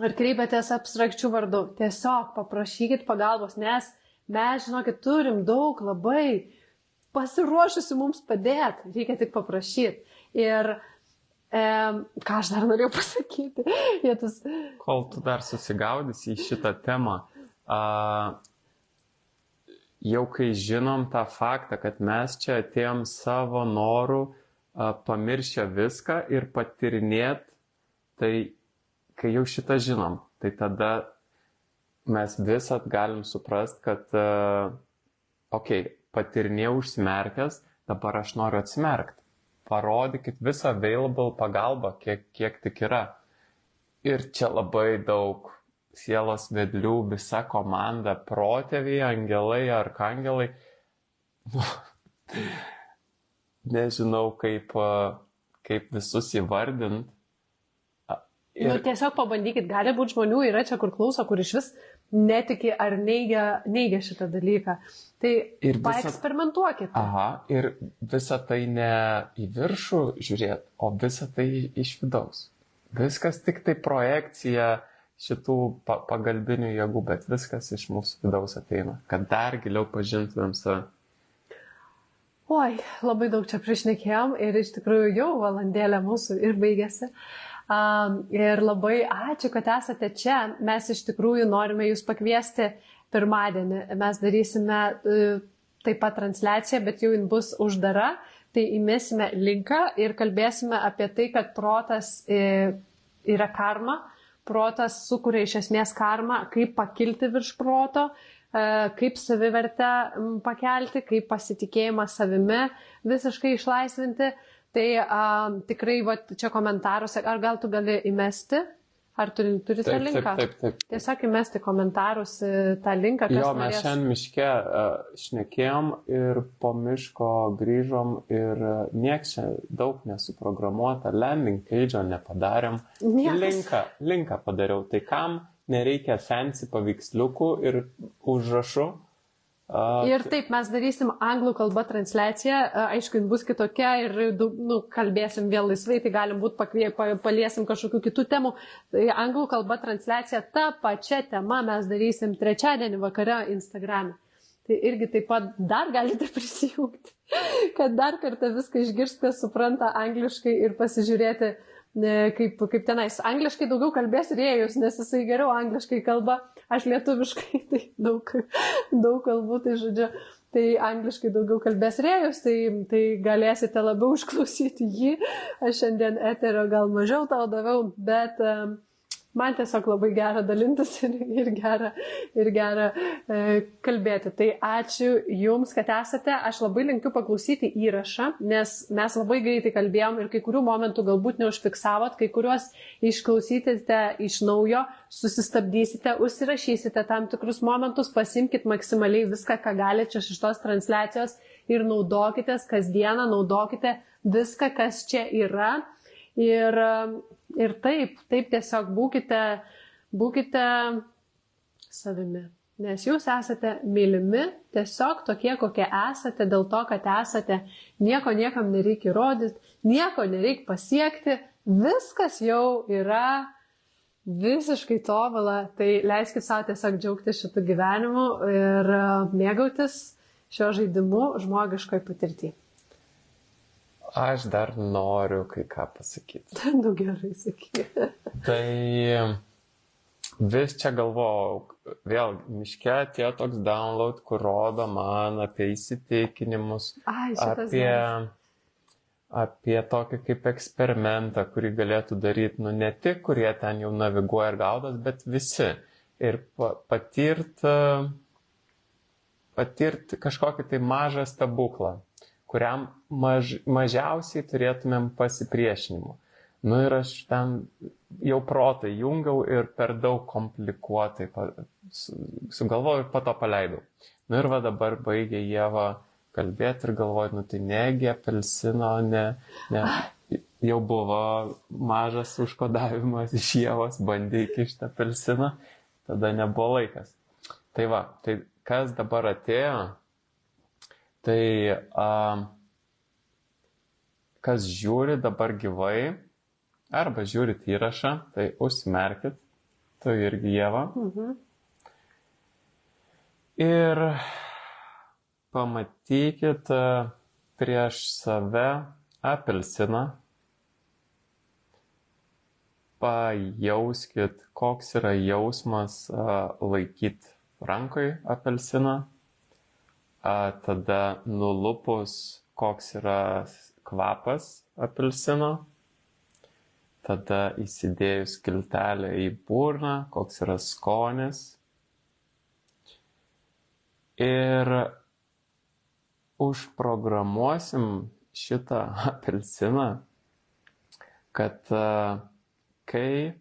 [SPEAKER 1] ar kreipiatės abstrakčių vardu. Tiesiog paprašykit pagalbos, nes mes, žinokit, turim daug labai pasiruošusi mums padėti. Reikia tik paprašyti. Ir ką aš dar norėjau pasakyti?
[SPEAKER 2] Kol tu dar susigaudysi į šitą temą, jau kai žinom tą faktą, kad mes čia atėjom savo norų pamiršę viską ir patirinėt, tai kai jau šitą žinom, tai tada mes visat galim suprast, kad patirinėjau užsimerkęs, dabar aš noriu atsimerkti. Parodykit visą available pagalbą, kiek tik yra. Ir čia labai daug sielos vedlių, visa komanda, protėviai, angelai, arkangelai. Nežinau, kaip visus įvardint.
[SPEAKER 1] Tiesiog pabandykit, gali būti žmonių, yra čia, kur klauso, kur iš vis netiki ar neigia šitą dalyką. Tai paeksperimentuokit.
[SPEAKER 2] Ir visą tai ne į viršų žiūrėt, o visą tai iš vidaus. Viskas tik tai projekcija šitų pagalbinių jėgų, bet viskas iš mūsų vidaus ateina, kad dar giliau pažintumėm save.
[SPEAKER 1] Oi, labai daug čia priešnekėjom ir iš tikrųjų jau valandėlė mūsų ir baigėsi. Ir labai ačiū, kad esate čia. Mes iš tikrųjų norime jūs pakviesti pirmadienį. Mes darysime taip pat transliaciją, bet jau jin bus uždara. Tai įmesime linką ir kalbėsime apie tai, kad protas yra karma. Protas sukuria iš esmės karmą, kaip pakilti virš proto, kaip savivertę pakelti, kaip pasitikėjimą savimi visiškai išlaisvinti. Tai tikrai čia komentaruose, ar gal tu gali įmesti, ar turi tą linką?
[SPEAKER 2] Taip.
[SPEAKER 1] Tiesiog įmesti komentarus tą linką, kas norės.
[SPEAKER 2] Mes šiandien miške šnekėjom ir po miško grįžom ir nieks čia daug nesuprogramuota, landing page'o nepadarėm. Linką padariau. Tai kam nereikia fancy paveiksliukų ir užrašų?
[SPEAKER 1] Ir taip, mes darysim anglų kalba transliaciją, aišku, jin bus kitokia ir kalbėsim vėl laisvai, tai galim būti paliesim kažkokių kitų temų. Tai anglų kalba transliacija, ta pačia tema mes darysim trečiadienį vakare Instagram'e. Tai irgi taip pat dar galite prisijungti, kad dar kartą viską išgirsti, kas supranta angliškai ir pasižiūrėti, kaip tenais. Angliškai daugiau kalbės Rėjus, nes jisai geriau angliškai kalba, aš lietuviškai tai daug kalbų, tai žodžiu, tai angliškai daugiau kalbės Rėjus, tai galėsite labiau išklausyti jį. Aš šiandien eterio gal mažiau tau daviau, bet man tiesiog labai gera dalintis ir gera kalbėti. Tai ačiū Jums, kad esate. Aš labai linkiu paklausyti įrašą, nes mes labai greitai kalbėjom ir kai kurių momentų galbūt neužfiksavot, kai kuriuos išklausysite iš naujo, susistabdysite, užsirašysite tam tikrus momentus, pasimkite maksimaliai viską, ką galite iš tos transliacijos ir naudokitės kasdieną, naudokite viską, kas čia yra. Ir taip tiesiog būkite savimi, nes jūs esate mylimi, tiesiog tokie, kokie esate, dėl to, kad esate, nieko niekam nereikia įrodyti, nieko nereikia pasiekti, viskas jau yra visiškai tobula, tai leiskit savo tiesiog džiaugtis šitų gyvenimu ir mėgautis šio žaidimu žmogiškoj patirtyje.
[SPEAKER 2] Aš dar noriu kai ką pasakyti.
[SPEAKER 1] Gerai sakyti.
[SPEAKER 2] Tai vis čia galvojau, vėl miške atėjo toks download, kur rodo man apie įsitikinimus, apie apie tokį kaip eksperimentą, kurį galėtų daryti, nu, ne tik, kurie ten jau naviguoja ir gaudos, bet visi. Ir patirti kažkokį tai mažą stebuklą, kuriam mažiausiai turėtumėm pasipriešinimų. Nu ir aš ten jau protai jungiau ir per daug komplikuotai sugalvojau ir po to paleidau. Nu ir va dabar baigė Ieva kalbėti ir galvoti, nu tai negi apelsino, ne. Jau buvo mažas užkodavimas iš Ievos, bandė įkišti apelsiną, tada nebuvo laikas. Tai va, tai kas dabar atėjo, tai kas žiūri dabar gyvai, arba žiūrit įrašą, tai užsimerkit, tu irgi Ieva. Ir pamatykit prieš save apelsiną, pajauskit, koks yra jausmas laikyti rankoj apelsiną, tada nulupus, koks yra kvapas apelsino, tada įsidėjus skiltelę į burną, koks yra skonis. Ir užprogramuosim šitą apelsiną, kad kai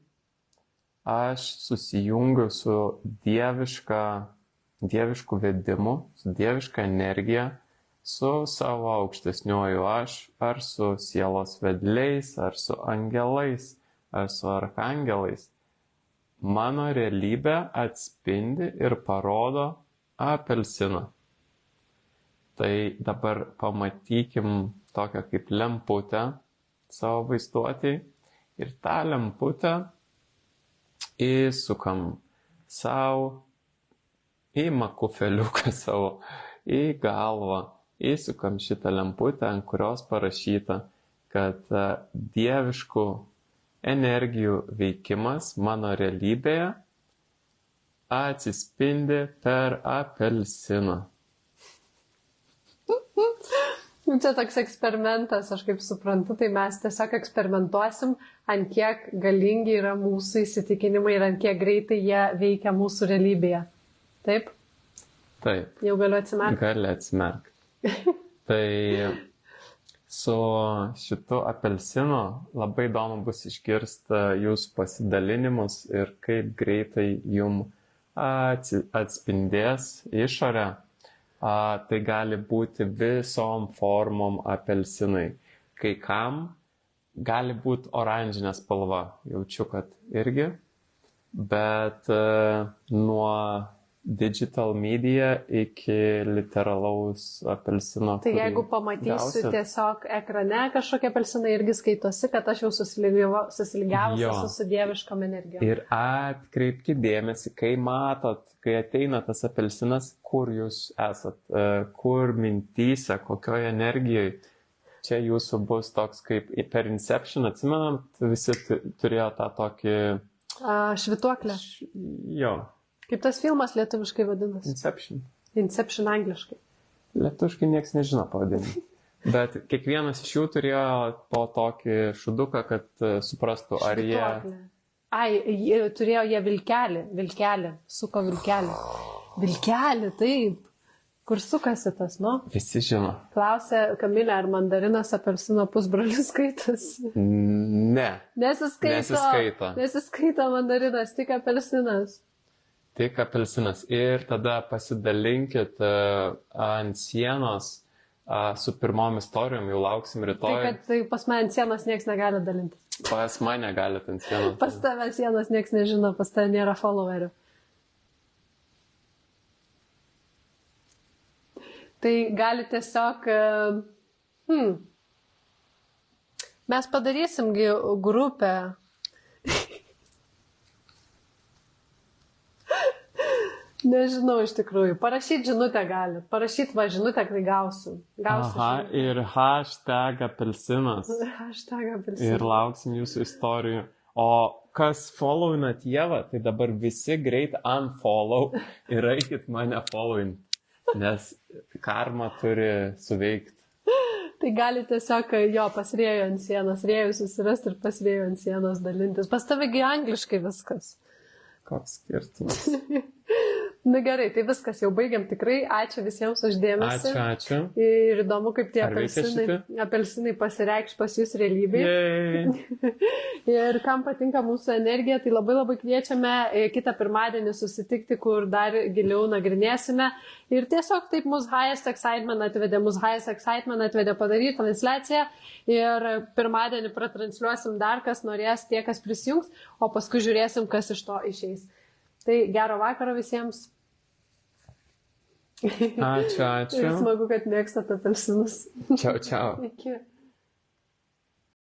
[SPEAKER 2] aš susijungiu su dievišku vedimu, su dieviška energija, su savo aukštesniuoju aš, ar su sielos vedliais, ar su angelais, ar su arkangelais, mano realybė atspindi ir parodo apelsiną. Tai dabar pamatykim tokią kaip lemputę savo vaizduotėj ir tą lemputę įsukam savo į makufeliuką savo, į galvą. Įsukam šitą lemputę, ant kurios parašyta, kad dieviškų energijų veikimas mano realybėje atsispindi per apelsiną.
[SPEAKER 1] Čia toks eksperimentas, aš kaip suprantu, tai mes tiesiog eksperimentuosim, ant kiek galingi yra mūsų įsitikinimai ir ant kiek greitai jie veikia mūsų realybėje. Taip?
[SPEAKER 2] Taip.
[SPEAKER 1] Jau galiu atsimerkti?
[SPEAKER 2] Gali atsimerkti. Tai su šitu apelsinu labai įdomu bus išgirsti jūsų pasidalinimus ir kaip greitai jum atspindės išorę. Tai gali būti visom formom apelsinai. Kai kam gali būti oranžinė spalva, jaučiu, kad irgi, bet nuo digital media iki literalaus apelsino.
[SPEAKER 1] Tai jeigu pamatysiu tiesiog ekrane kažkokie apelsinai, irgi skaitosi, kad aš jau susilygiavusi su dieviškom energijom.
[SPEAKER 2] Ir atkreipkite dėmesį, kai matot, kai ateina tas apelsinas, kur jūs esat, kur mintyse, kokioje energijoje. Čia jūsų bus toks kaip per Inception, atsimenam, visi turėjo tą tokį...
[SPEAKER 1] Švytuoklę.
[SPEAKER 2] Jo.
[SPEAKER 1] Kaip tas filmas lietuviškai vadinasi?
[SPEAKER 2] Inception.
[SPEAKER 1] Inception angliškai.
[SPEAKER 2] Lietuviškai nieks nežino pavadinimą. Bet kiekvienas iš jų turėjo po tokį šuduką, kad suprastų, ar jie...
[SPEAKER 1] Turėjo jie vilkelį, suko vilkelį. Vilkelį, taip. Kur sukasi tas, nu?
[SPEAKER 2] Visi žino.
[SPEAKER 1] Klausė Kamilė, ar mandarinas apelsino pusbrolis skaitosi?
[SPEAKER 2] Ne.
[SPEAKER 1] Nesiskaito. Nesiskaito mandarinas, tik apelsinas.
[SPEAKER 2] Tik apelsinas. Ir tada pasidalinkit ant sienos su pirmom istorijom, jau lauksim rytoj.
[SPEAKER 1] Tai pas mane ant sienos nieks negali dalintis.
[SPEAKER 2] Pas mane galit ant sienos.
[SPEAKER 1] Pas tave sienos nieks nežino, pas tave nėra followerių. Tai gali tiesiog... Mes padarysim grupę. Nežinau iš tikrųjų. Parašyti žinutę gali. Parašyti žinutę, kai gausiu.
[SPEAKER 2] Aha, ir hashtag apelsinas.
[SPEAKER 1] Hashtag apelsinas.
[SPEAKER 2] Ir lauksim jūsų istorijų. O kas followinat Ievą, tai dabar visi greit unfollow ir eikit mane followint. Nes karma turi suveikti.
[SPEAKER 1] Tai gali tiesiog jo pas Rėjų ant sienos, Rėjų susirasti ir pas Rėjų ant sienos dalintis. Pas tavigi angliškai viskas.
[SPEAKER 2] Koks skirtumas.
[SPEAKER 1] Na gerai, tai viskas, jau baigiam tikrai. Ačiū visiems už dėmesį.
[SPEAKER 2] Ačiū.
[SPEAKER 1] Ir įdomu, kaip tie apelsinai pasireikš pas jūs realybėje. Ir kam patinka mūsų energija, tai labai labai kviečiame kitą pirmadienį susitikti, kur dar giliau nagrinėsime. Ir tiesiog taip mus Highest Excitement atvedė padaryti transliaciją. Ir pirmadienį pratransliuosim dar, kas norės, tie, kas prisijungs, o paskui žiūrėsim, kas iš to išeis. Tai gero vakaro visiems.
[SPEAKER 2] Ačiū.
[SPEAKER 1] Ir smagu, kad mėgstate apelsinus.
[SPEAKER 2] Čiau.
[SPEAKER 1] Iki.